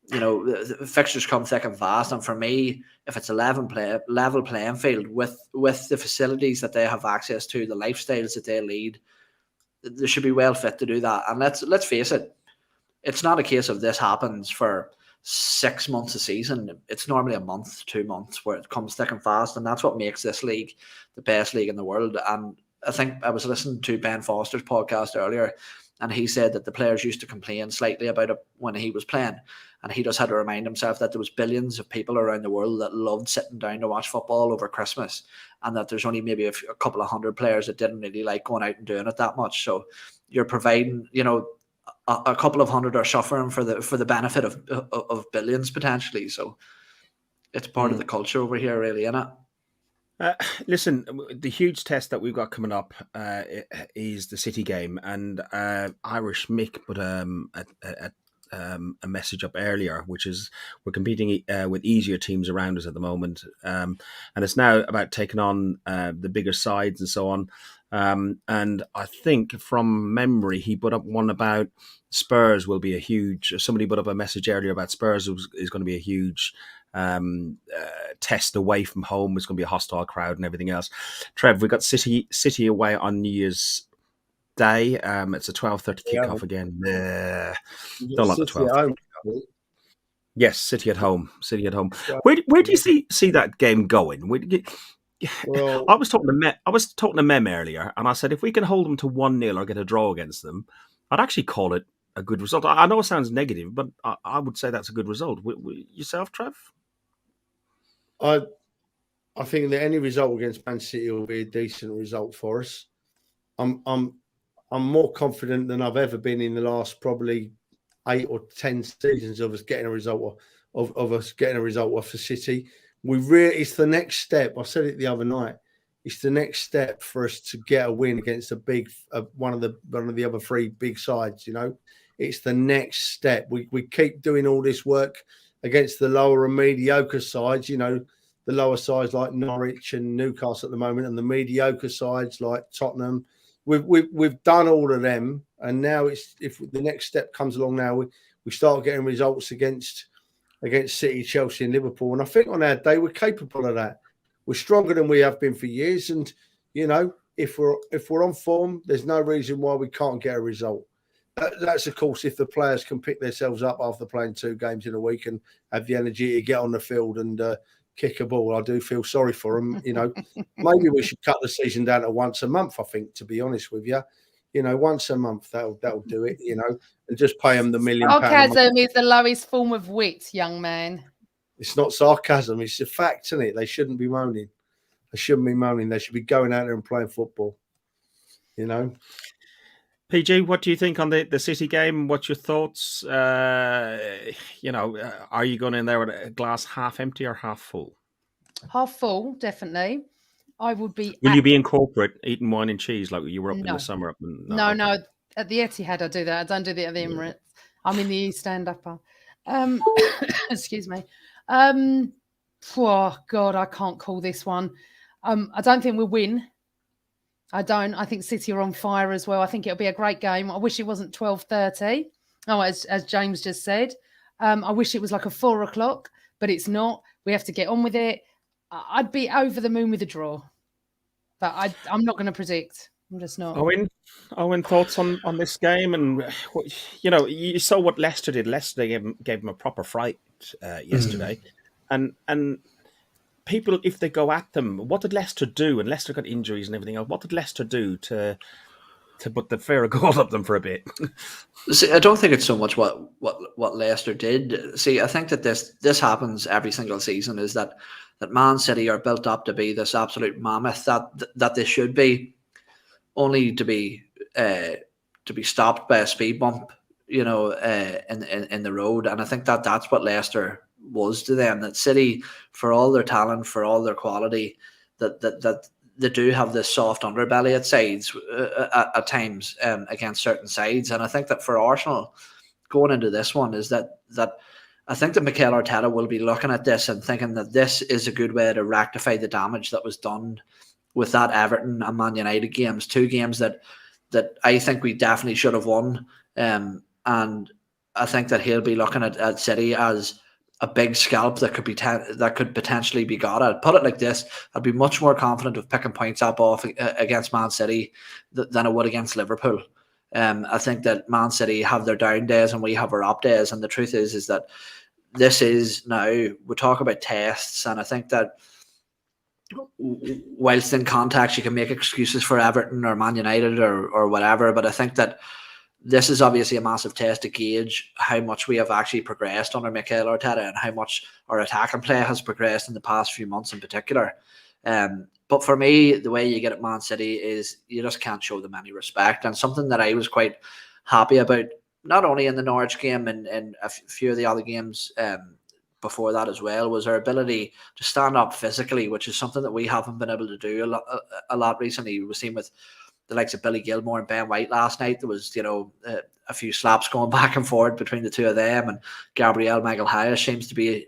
the fixtures come thick and fast, and for me, if it's a level playing field with the facilities that they have access to, the lifestyles that they lead, they should be well fit to do that. And let's face it, it's not a case of this happens for 6 months a season. It's normally a month, 2 months where it comes thick and fast, and that's what makes this league the best league in the world. And I think I was listening to Ben Foster's podcast earlier, and he said that the players used to complain slightly about it when he was playing, and he just had to remind himself that there was billions of people around the world that loved sitting down to watch football over Christmas, and that there's only maybe a couple of hundred players that didn't really like going out and doing it that much. So you're providing, a couple of hundred are suffering for the benefit of billions potentially. So it's part of the culture over here, really, isn't it? Listen, the huge test that we've got coming up is the City game, and Irish Mick put a message up earlier, which is we're competing with easier teams around us at the moment, and it's now about taking on the bigger sides and so on. And I think from memory, he put up one about Spurs will be a huge. Somebody put up a message earlier about Spurs is going to be a huge test away from home. It's going to be a hostile crowd and everything else. Trev, we've got City away on New Year's Day. It's a 12:30 kickoff again. Don't like the 12. Yes, City at home. City at home. Where do you see that game going? Well, I was talking to Mem earlier, and I said if we can hold them to 1-0 or get a draw against them, I'd actually call it a good result. I know it sounds negative, but I would say that's a good result. Yourself, Trev? I think that any result against Man City will be a decent result for us. I'm more confident than I've ever been in the last probably 8 or 10 seasons of us getting a result of us getting a result off the City. It's the next step. I said it the other night. It's the next step for us to get a win against a big one of the other 3 big sides. It's the next step. We keep doing all this work against the lower and mediocre sides. The lower sides like Norwich and Newcastle at the moment, and the mediocre sides like Tottenham. We've done all of them, and now if the next step comes along now, we start getting results against City, Chelsea, and Liverpool. And I think on our day we're capable of that. We're stronger than we have been for years, and if we're on form, there's no reason why we can't get a result. That's of course if the players can pick themselves up after playing 2 games in a week and have the energy to get on the field and kick a ball. I do feel sorry for them. Maybe we should cut the season down to once a month. I think, to be honest with you, once a month that'll do it. And just pay them the £1 million. Sarcasm is the lowest form of wit, young man. It's not sarcasm. It's a fact, isn't it? They shouldn't be moaning. They shouldn't be moaning. They should be going out there and playing football. PG, what do you think on the City game? What's your thoughts? Are you going in there with a glass half empty or half full? Half full, definitely. I would be. Will you be in corporate eating wine and cheese like you were up in the summer? No. At the Etihad, I do that. I don't do that at the Emirates. I'm in the East Stand upper. Excuse me. Oh God, I can't call this one. I don't think we'll win. I don't. I think City are on fire as well. I think it'll be a great game. I wish it wasn't 12:30. Oh, as James just said. I wish it was like a 4 o'clock, but it's not. We have to get on with it. I'd be over the moon with a draw, but I'm not going to predict. I'm just not. Owen, thoughts on this game? And you saw what Leicester did. Leicester gave them a proper fright yesterday, and people, if they go at them, what did Leicester do? And Leicester got injuries and everything else. What did Leicester do to put the fear of God up them for a bit? See, I don't think it's so much what Leicester did. See, I think that this happens every single season. Is that Man City are built up to be this absolute mammoth that they should be, only to be stopped by a speed bump, in the road. And I think that's what Leicester was to them. That City, for all their talent, for all their quality, that they do have this soft underbelly at sides at times against certain sides. And I think that for Arsenal going into this one is that I think that Mikel Arteta will be looking at this and thinking that this is a good way to rectify the damage that was done with that Everton and Man United games, 2 games that I think we definitely should have won. And I think that he'll be looking at City as a big scalp that could potentially be got. I'd put it like this: I'd be much more confident of picking points up off against Man City than I would against Liverpool. I think that Man City have their down days and we have our up days, and the truth is that this is now, we talk about tests, and I think that whilst in context you can make excuses for Everton or Man United or whatever, but I think that this is obviously a massive test to gauge how much we have actually progressed under Mikel Arteta and how much our attacking play has progressed in the past few months in particular. But for me, the way you get at Man City is you just can't show them any respect. And something that I was quite happy about, not only in the Norwich game and a few of the other games before that as well, was our ability to stand up physically, which is something that we haven't been able to do a lot recently. We've seen with the likes of Billy Gilmore and Ben White last night, there was, a few slaps going back and forth between the two of them, and Gabriel Magalhaes seems to be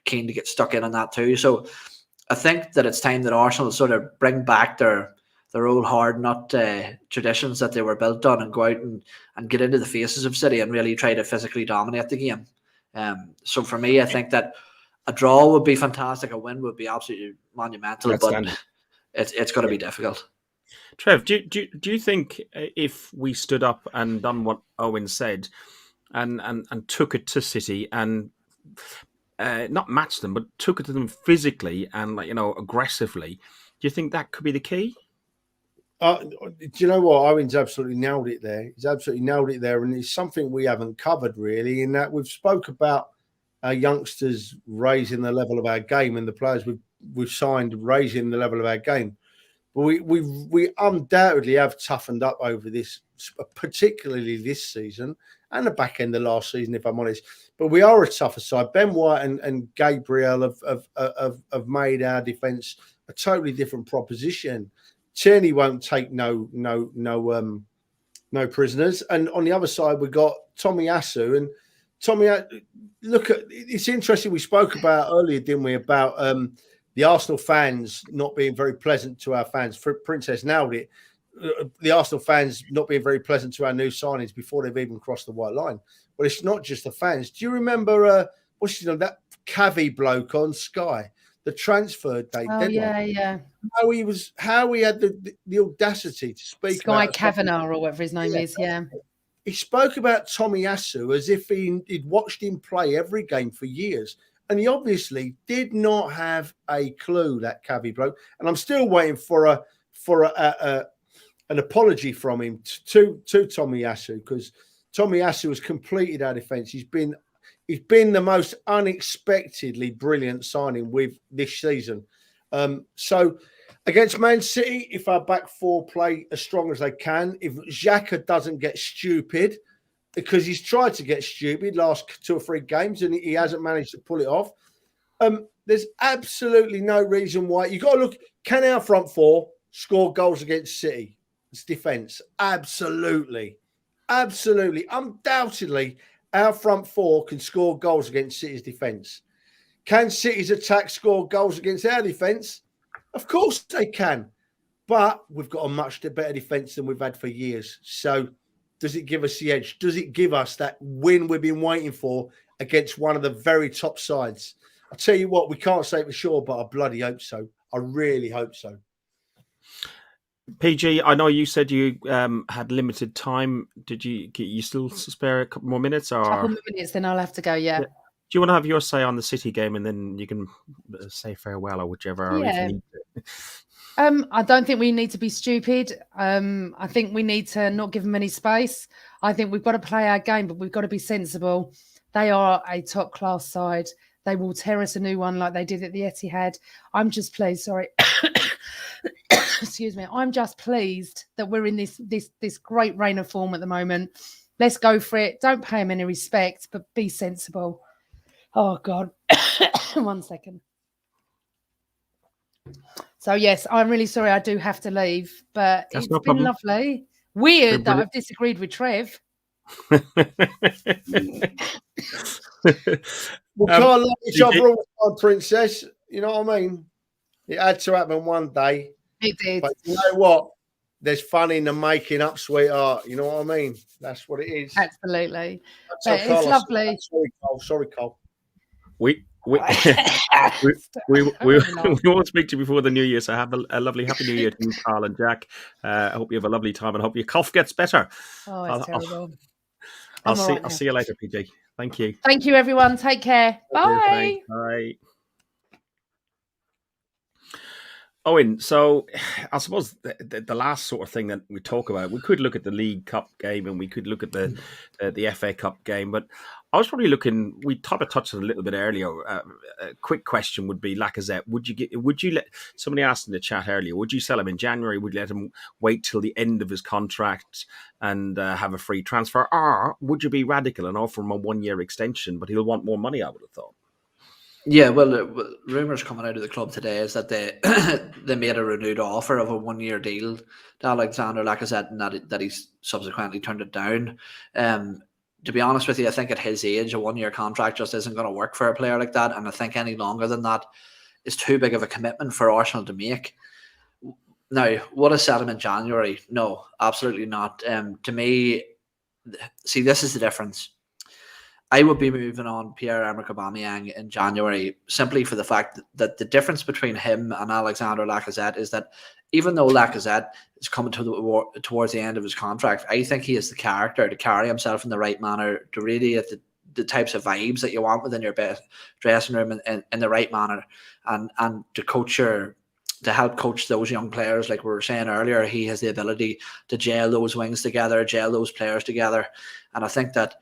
keen to get stuck in on that too. So I think that it's time that Arsenal sort of bring back their old hard nut traditions that they were built on and go out and get into the faces of City and really try to physically dominate the game. So for me, I think that a draw would be fantastic. A win would be absolutely monumental, but it's going to be difficult. Trev, do you think if we stood up and done what Owen said and took it to City and not matched them, but took it to them physically and aggressively, do you think that could be the key? Do you know what? Owen's absolutely nailed it there. He's absolutely nailed it there, and it's something we haven't covered really. In that we've spoke about our youngsters raising the level of our game and the players we've signed raising the level of our game. But we undoubtedly have toughened up over this, particularly this season and the back end of last season, if I'm honest. But we are a tougher side. Ben White and Gabriel have made our defence a totally different proposition. Tierney won't take no prisoners. And on the other side, we've got Tomiyasu. And look at, it's interesting. We spoke about earlier, didn't we, about the Arsenal fans not being very pleasant to our fans. Princess nailed it. The Arsenal fans not being very pleasant to our new signings before they've even crossed the white line. But it's not just the fans. Do you remember that Cavi bloke on Sky, the transfer date? Oh, yeah. How he had the audacity to speak Sky about Kavanagh or whatever his name is, yeah. He spoke about Tomiyasu as if he'd watched him play every game for years. And he obviously did not have a clue, that Cavi bloke. And I'm still waiting for an apology from him to Tomiyasu, because Tomiyasu has completed our defence. He's been the most unexpectedly brilliant signing with this season. So against Man City, if our back four play as strong as they can, if Xhaka doesn't get stupid, because he's tried to get stupid last 2 or 3 games and he hasn't managed to pull it off. There's absolutely no reason why. You've got to look, can our front four score goals against City? It's defence. Absolutely. Undoubtedly, our front four can score goals against City's defence. Can City's attack score goals against our defence? Of course they can. But we've got a much better defence than we've had for years. So does it give us the edge? Does it give us that win we've been waiting for against one of the very top sides? I tell you what, we can't say for sure, but I bloody hope so. I really hope so. PG, I know you said you had limited time. Did you still spare a couple more minutes? Or A couple more minutes, then I'll have to go. Yeah. do you want to have your say on the City game, and then you can say farewell or whichever? Or if you need to. I don't think we need to be stupid. I think we need to not give them any space. I think we've got to play our game, but we've got to be sensible. They are a top class side. They will tear us a new one like they did at the Etihad. I'm just pleased. Sorry. Excuse me. I'm just pleased that we're in this great reign of form at the moment. Let's go for it. Don't pay them any respect, but be sensible. Oh God. 1 second. So yes, I'm really sorry I do have to leave, but That's it's no been problem. lovely. Weird that Brilliant. I've disagreed with Trev. We can't love each you other all the time, Princess. You know what I mean? It had to happen one day. It did. But you know what? There's fun in the making up, sweetheart. You know what I mean? That's what it is. Absolutely. That's But how it's Carlos- lovely. Sorry, Cole. Sorry, Cole. we won't speak to you before the new year, so have a lovely happy new year to you, Carl and Jack. I hope you have a lovely time, and hope your cough gets better. Oh, it's terrible. I'll all right see you later, PJ. Thank you. Thank you, everyone. Take care. Bye. Bye. Owen, so I suppose the last sort of thing that we talk about, we could look at the League Cup game and we could look at the FA Cup game, but I was probably looking. We touched on it a little bit earlier. A quick question would be Lacazette. Would you let somebody asked in the chat earlier? Would you sell him in January? Would you let him wait till the end of his contract and have a free transfer, or would you be radical and offer him a 1-year extension? But he'll want more money, I would have thought. Yeah, well, rumours coming out of the club today is that they they made a renewed offer of a 1-year deal to Alexander Lacazette, and that he's subsequently turned it down. To be honest with you, I think at his age, a 1-year contract just isn't going to work for a player like that, and I think any longer than that is too big of a commitment for Arsenal to make. Now, would I sell him in January? No, absolutely not. To me, see, this is the difference. I would be moving on Pierre-Emerick Aubameyang in January simply for the fact that the difference between him and Alexander Lacazette is that even though Lacazette is coming towards the end of his contract, I think he has the character to carry himself in the right manner, to really at the types of vibes that you want within your best dressing room in the right manner, and to help coach those young players. Like we were saying earlier, he has the ability to gel those wings together, gel those players together, and I think that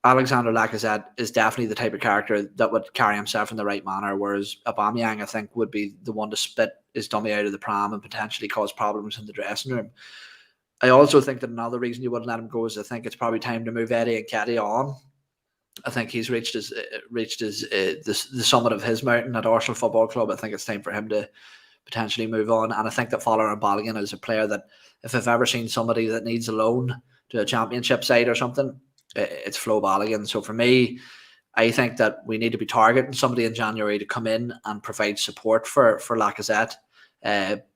Alexander Lacazette is definitely the type of character that would carry himself in the right manner, whereas Aubameyang, I think, would be the one to spit his dummy out of the pram and potentially cause problems in the dressing room. I also think that another reason you wouldn't let him go is I think it's probably time to move Eddie Nketiah on. I think he's reached the summit of his mountain at Arsenal Football Club. I think it's time for him to potentially move on, and I think that Folarin Balogun is a player that, if I've ever seen somebody that needs a loan to a championship side or something, it's Flo Balogun. So for me, I think that we need to be targeting somebody in January to come in and provide support for Lacazette.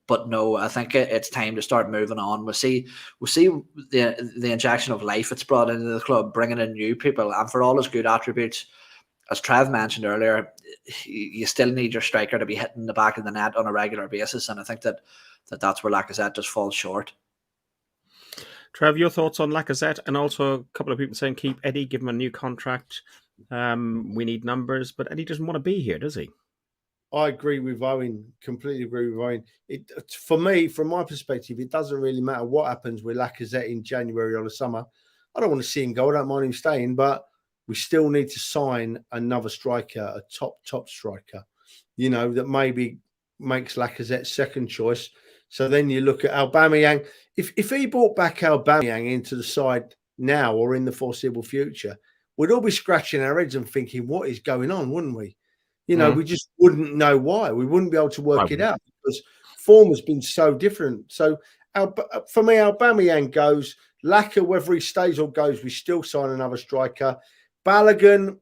But no, I think it's time to start moving on. We'll see the injection of life it's brought into the club, bringing in new people, and for all his good attributes, as Trev mentioned earlier, you still need your striker to be hitting the back of the net on a regular basis, and I think that's where Lacazette just falls short. Trev, your thoughts on Lacazette, and also a couple of people saying keep Eddie, give him a new contract. We need numbers, but Eddie doesn't want to be here, does he? I agree with Owen. Completely agree with Owen. For me, from my perspective, it doesn't really matter what happens with Lacazette in January or the summer. I don't want to see him go. I don't mind him staying, but we still need to sign another striker, a top striker, that maybe makes Lacazette second choice. So then you look at Aubameyang. If he brought back Aubameyang into the side now or in the foreseeable future, we'd all be scratching our heads and thinking, what is going on, wouldn't we? We just wouldn't know why. We wouldn't be able to work it out because form has been so different. So for me, Aubameyang goes. Lacazette, whether he stays or goes, we still sign another striker. Balogun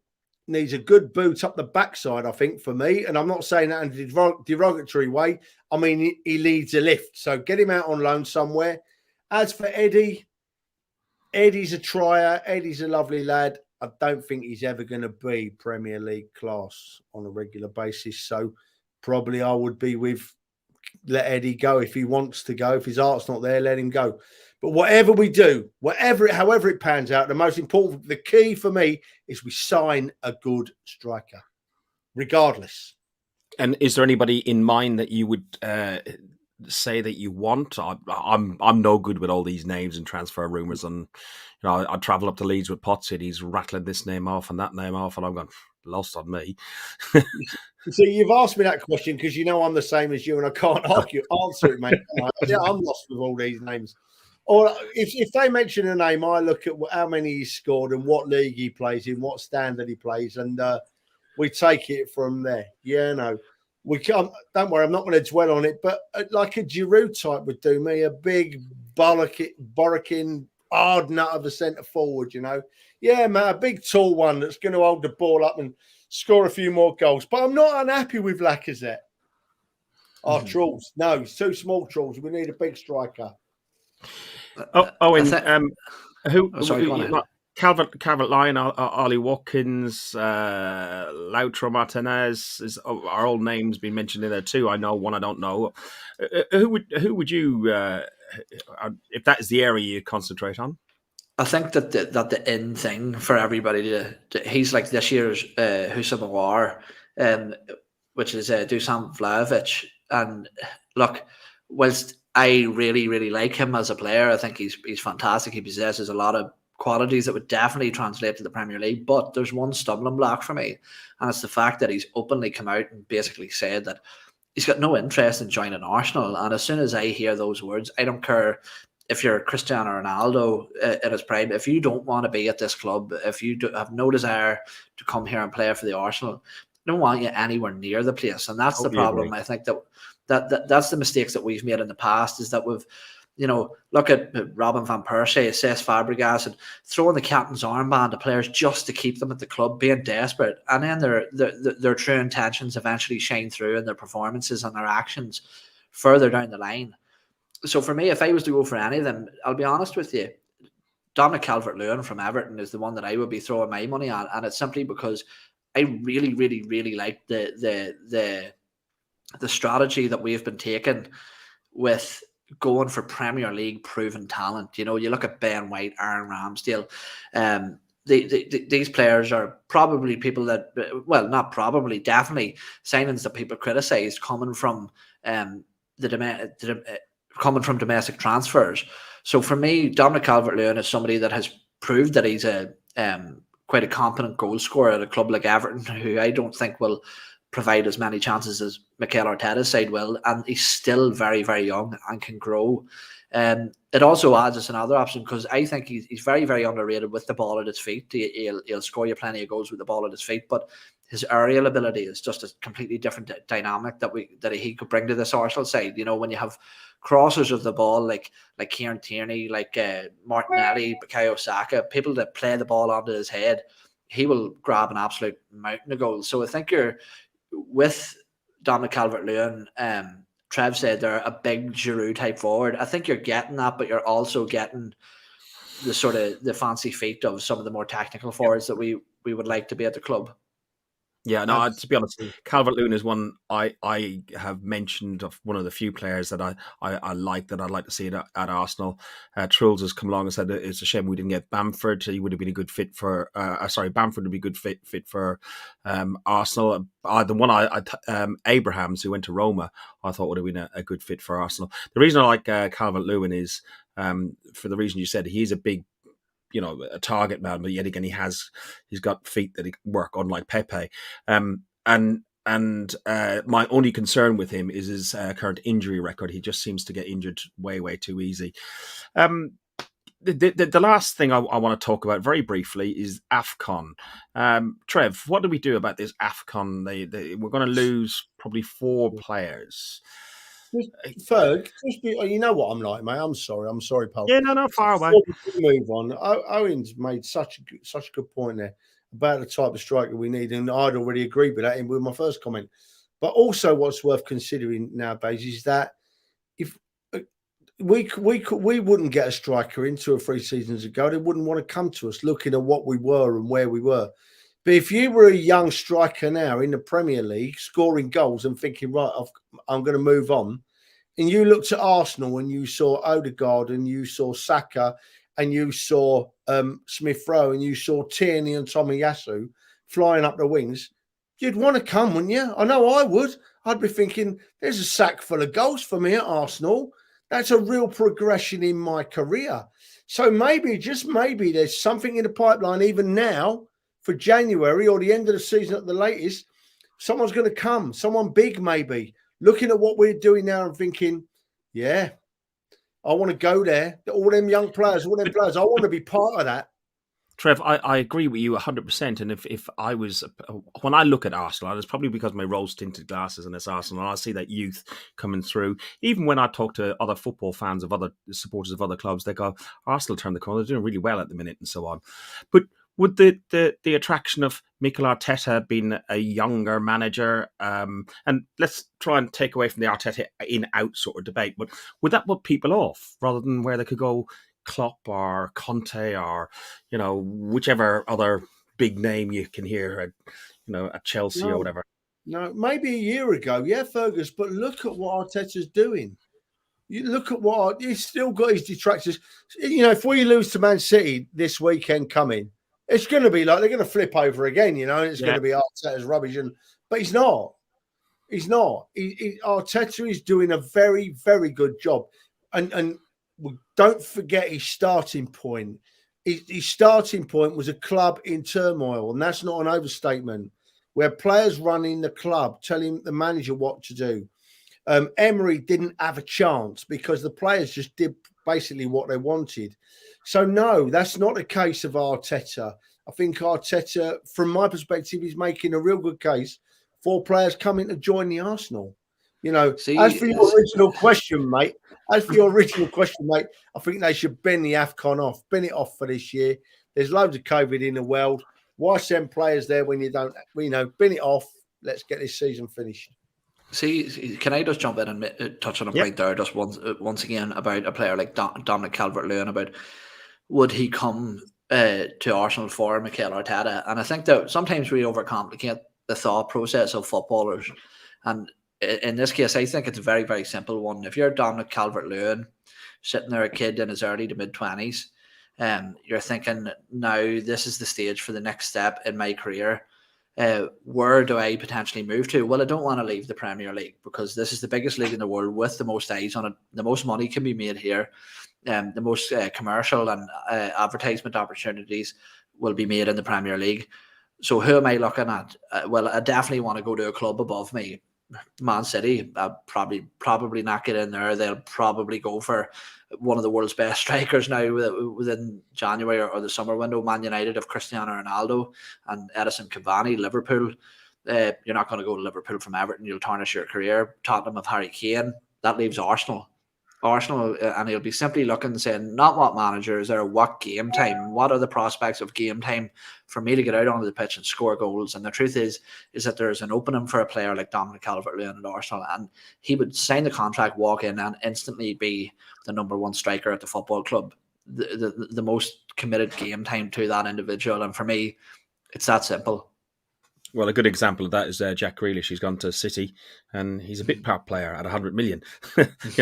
needs a good boot up the backside, I think, for me. And I'm not saying that in a derogatory way. I mean, he leads a lift. So get him out on loan somewhere. As for Eddie, Eddie's a trier. Eddie's a lovely lad. I don't think he's ever going to be Premier League class on a regular basis. So probably I would be with let Eddie go if he wants to go. If his heart's not there, let him go. But whatever we do, however it pans out, the key for me is we sign a good striker, regardless. And is there anybody in mind that you would say that you want? I'm no good with all these names and transfer rumours, and I travel up to Leeds with Potsy. He's rattling this name off and that name off, and I'm going lost on me. So you've asked me that question because I'm the same as you, and I can't answer it, mate. I'm lost with all these names. Or if they mention a name, I look at how many he scored and what league he plays in, what standard he plays, and we take it from there. Yeah, no, we can't. Don't worry, I'm not going to dwell on it. But like a Giroud type would do me, a big bollocking hard nut of a centre forward. Yeah, man, a big tall one that's going to hold the ball up and score a few more goals. But I'm not unhappy with Lacazette. Trolls, no, he's too small. Trolls, we need a big striker. Calvert-Lewin, Ollie Watkins, Lautaro Martinez, are all names being mentioned in there too? I know one I don't know. Who would you, if that is the area you concentrate on? I think that the in thing for everybody he's like this year's Husam Awar, which is Dusan Vlahovic. And look, whilst I really, really like him as a player, I think he's fantastic. He possesses a lot of qualities that would definitely translate to the Premier League. But there's one stumbling block for me, and it's the fact that he's openly come out and basically said that he's got no interest in joining Arsenal. And as soon as I hear those words, I don't care if you're Cristiano Ronaldo in his prime, if you don't want to be at this club, if you have no desire to come here and play for the Arsenal, I don't want you anywhere near the place. And that's the problem. Agree. I think that's the mistakes that we've made in the past, is that we've, look at Robin van Persie, Cesc Fabregas, and throwing the captain's armband to players just to keep them at the club, being desperate. And then their true intentions eventually shine through in their performances and their actions further down the line. So for me, if I was to go for any of them, I'll be honest with you, Dominic Calvert-Lewin from Everton is the one that I would be throwing my money on. And it's simply because I really, really, really like the strategy that we've been taking with going for Premier League proven talent. You look at Ben White, Aaron Ramsdale. These players are probably people that, well, not probably, definitely signings that people criticised coming from domestic transfers. So for me, Dominic Calvert-Lewin is somebody that has proved that he's quite a competent goal scorer at a club like Everton, who I don't think will provide as many chances as Mikel Arteta's side will, and he's still very, very young and can grow. It also adds us another option, because I think he's very, very underrated with the ball at his feet. He'll score you plenty of goals with the ball at his feet, but his aerial ability is just a completely different dynamic that he could bring to this Arsenal side. When you have crossers of the ball like Kieran Tierney, like Martinelli, Bukayo Saka, people that play the ball onto his head, he will grab an absolute mountain of goals. So I think you're with Dominic Calvert-Lewin. Trev said they're a big Giroud type forward. I think you're getting that, but you're also getting the sort of the fancy feet of some of the more technical forwards that we would like to be at the club. Yeah, no, to be honest, Calvert-Lewin is one I have mentioned, of one of the few players that I like, that I'd like to see at Arsenal. Truls has come along and said that it's a shame we didn't get Bamford. He would have been a good fit for, Bamford would be a good fit for Arsenal. The one Abrahams, who went to Roma, I thought would have been a good fit for Arsenal. The reason I like Calvert-Lewin is, for the reason you said, he's a big, a target man, but yet again, he's got feet that he can work, unlike Pepe. And my only concern with him is his current injury record. He just seems to get injured way, way too easy. The last thing I want to talk about very briefly is AFCON. Trev, what do we do about this AFCON? We're going to lose probably 4 players. Ferg, you know what I'm like, mate. I'm sorry, Paul. Yeah, no, far away. Move on. Owen's made such a good point there about the type of striker we need, and I'd already agreed with that with my first comment. But also, what's worth considering nowadays is that if we wouldn't get a striker in 2 or 3 seasons ago. They wouldn't want to come to us looking at what we were and where we were. But if you were a young striker now in the Premier League, scoring goals and thinking, right, I'm going to move on, and you looked at Arsenal and you saw Odegaard and you saw Saka and you saw Smith Rowe and you saw Tierney and Tomiyasu flying up the wings, you'd want to come, wouldn't you? I know I would. I'd be thinking, there's a sack full of goals for me at Arsenal. That's a real progression in my career. So maybe, just maybe, there's something in the pipeline even now for January or the end of the season at the latest. Someone's going to come, someone big maybe, looking at what we're doing now and thinking, yeah, I want to go there. All them young players, I want to be part of that. Trev, I agree with you 100%. And if I was, when I look at Arsenal, it's probably because my rose-tinted glasses and it's Arsenal, and I see that youth coming through. Even when I talk to other football fans of other supporters of other clubs, they go, Arsenal turned the corner, they're doing really well at the minute and so on. But would the attraction of Mikel Arteta being a younger manager, and let's try and take away from the Arteta in-out sort of debate, but would that put people off rather than where they could go Klopp or Conte or, whichever other big name you can hear at Chelsea or whatever? No, maybe a year ago, yeah, Fergus, but look at what Arteta's doing. You look at what he's still got his detractors. If we lose to Man City this weekend coming, it's going to be like they're going to flip over again, and it's going to be Arteta's rubbish. But he's not. He's not. Arteta is doing a very, very good job. And don't forget his starting point. His starting point was a club in turmoil, and that's not an overstatement, where players running the club telling the manager what to do. Emery didn't have a chance because the players just did basically what they wanted. So, no, that's not the case of Arteta. I think Arteta, from my perspective, is making a real good case for players coming to join the Arsenal. As for your original question, mate, I think they should bin the AFCON off, bin it off for this year. There's loads of COVID in the world. Why send players there when you don't, bin it off. Let's get this season finished. See, can I just jump in and touch on a point there just once again about a player like Dominic Calvert-Lewin, about would he come to Arsenal for Mikel Arteta? And I think that sometimes we overcomplicate the thought process of footballers. And in this case, I think it's a very, very simple one. If you're Dominic Calvert-Lewin, sitting there, a kid in his early to mid-20s, you're thinking, now this is the stage for the next step in my career. Where do I potentially move to? Well, I don't want to leave the Premier League because this is the biggest league in the world with the most eyes on it. The most money can be made here. The most commercial and advertisement opportunities will be made in the Premier League. So who am I looking at? Well, I definitely want to go to a club above me. Man City, probably not get in there. They'll probably go for one of the world's best strikers now within January or the summer window. Man United have Cristiano Ronaldo and Edison Cavani. Liverpool, you're not going to go to Liverpool from Everton. You'll tarnish your career. Tottenham have Harry Kane. That leaves Arsenal, and he'll be simply looking and saying, not what manager is there, what game time, what are the prospects of game time for me to get out onto the pitch and score goals. And the truth is that there's an opening for a player like Dominic Calvert-Lewin at Arsenal, and he would sign the contract, walk in, and instantly be the number one striker at the football club, the most committed game time to that individual. And for me, it's that simple. Well, a good example of that is Jack Grealish. He's gone to City, and he's a bit part player at 100 million. He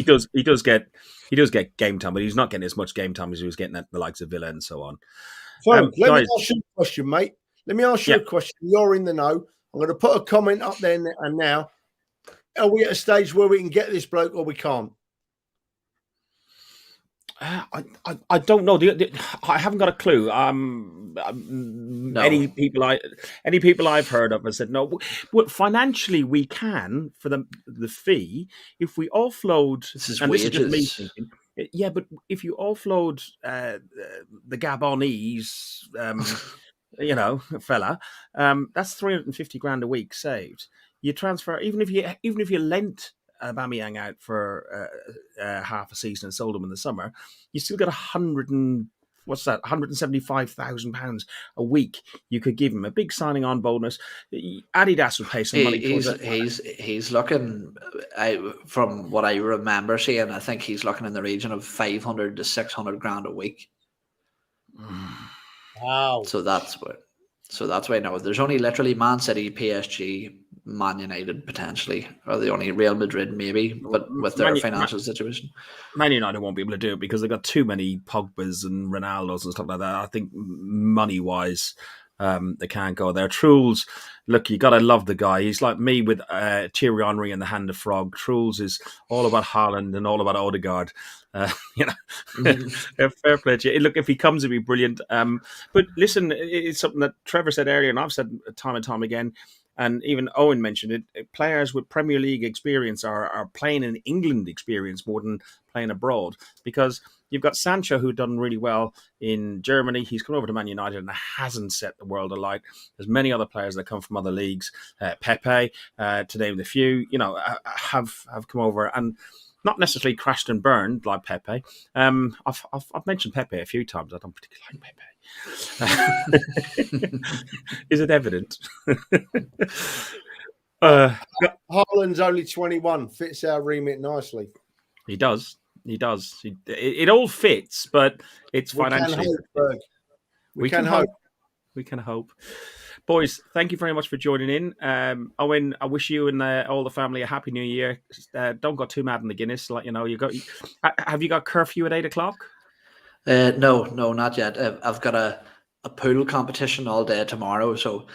does get game time, but he's not getting as much game time as he was getting at the likes of Villa and so on. So let me ask you a question, mate. Let me ask you a question. You're in the know. I'm going to put a comment up there and now. Are we at a stage where we can get this bloke or we can't? I don't know. I haven't got a clue. No. Any people I've heard of have said no. Well, financially we can for the fee if we offload. This is wages. This is just me thinking. Yeah, but if you offload the Gabonese, fella, that's 350 grand a week saved. You transfer even if you lent Aubameyang out for half a season and sold him in the summer, you still got 130 what's that? £175,000 a week. You could give him a big signing on bonus. Adidas would pay some money. He's looking, from what I remember seeing, I think he's looking in the region of 500 to 600 grand a week. Wow. So that's why now there's only literally Man City, PSG, Man United potentially, or the only Real Madrid maybe, but with their financial situation. Man United won't be able to do it because they've got too many Pogbas and Ronaldos and stuff like that. I think money-wise, they can't go there. Truls, look, you got to love the guy. He's like me with Thierry Henry and the Hand of Frog. Truls is all about Haaland and all about Odegaard. Fair play to you. Look, if he comes, it'd be brilliant. But listen, it's something that Trevor said earlier, and I've said time and time again, and even Owen mentioned it. Players with Premier League experience are playing in England experience more than playing abroad, because you've got Sancho, who done really well in Germany. He's come over to Man United and hasn't set the world alight. There's many other players that come from other leagues. Pepe, to name a few, have come over and not necessarily crashed and burned like Pepe. I've mentioned Pepe a few times. I don't particularly like Pepe. Is it evident? Haaland's only 21. Fits our remit nicely. He does. It all fits, but it's financially. We can hope. We can hope. Boys, thank you very much for joining in. Owen, I wish you and all the family a happy new year. Don't go too mad in the Guinness. Have you got curfew at 8 o'clock? No, not yet. I've got a pool competition all day tomorrow. So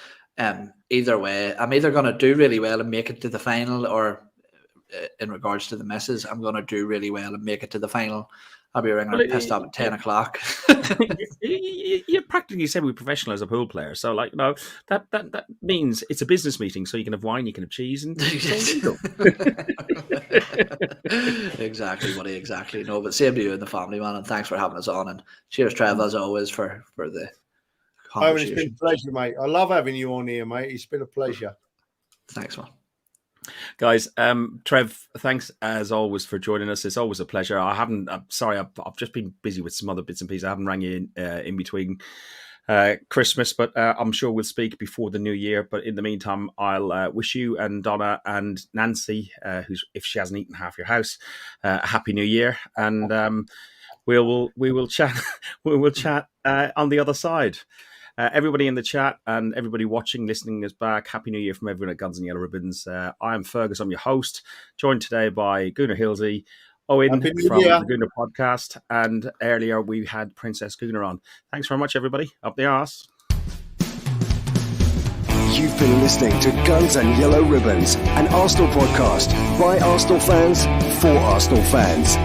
either way, I'm either going to do really well and make it to the final, or in regards to the misses, I'm going to do really well and make it to the final. I'll be ringing pissed up at 10 o'clock. You're practically semi-professional as a pool player. So, that means it's a business meeting. So you can have wine, you can have cheese, and Exactly, buddy, exactly. No, but same to you and the family, man, and thanks for having us on. And cheers, Trev, as always, for the conversation. It's been a pleasure, mate. I love having you on here, mate. It's been a pleasure. Thanks, man. Guys, Trev, thanks as always for joining us. It's always a pleasure. I'm sorry, I've just been busy with some other bits and pieces. I haven't rang you in between Christmas, but I'm sure we'll speak before the new year. But in the meantime, I'll wish you and Donna and Nancy, if she hasn't eaten half your house, a happy new year, and we will chat. We will chat on the other side. Everybody in the chat and everybody watching, listening is back. Happy New Year from everyone at Guns and Yellow Ribbons. I'm Fergus, I'm your host, joined today by Gunnar Hilsey, Owen from the Gunnar podcast, and earlier we had Princess Gunnar on. Thanks very much, everybody. Up the arse. You've been listening to Guns and Yellow Ribbons, an Arsenal podcast by Arsenal fans for Arsenal fans.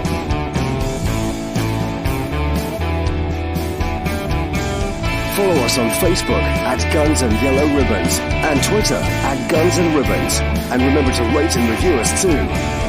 Follow us on Facebook at Guns and Yellow Ribbons and Twitter at Guns and Ribbons. And remember to rate and review us too.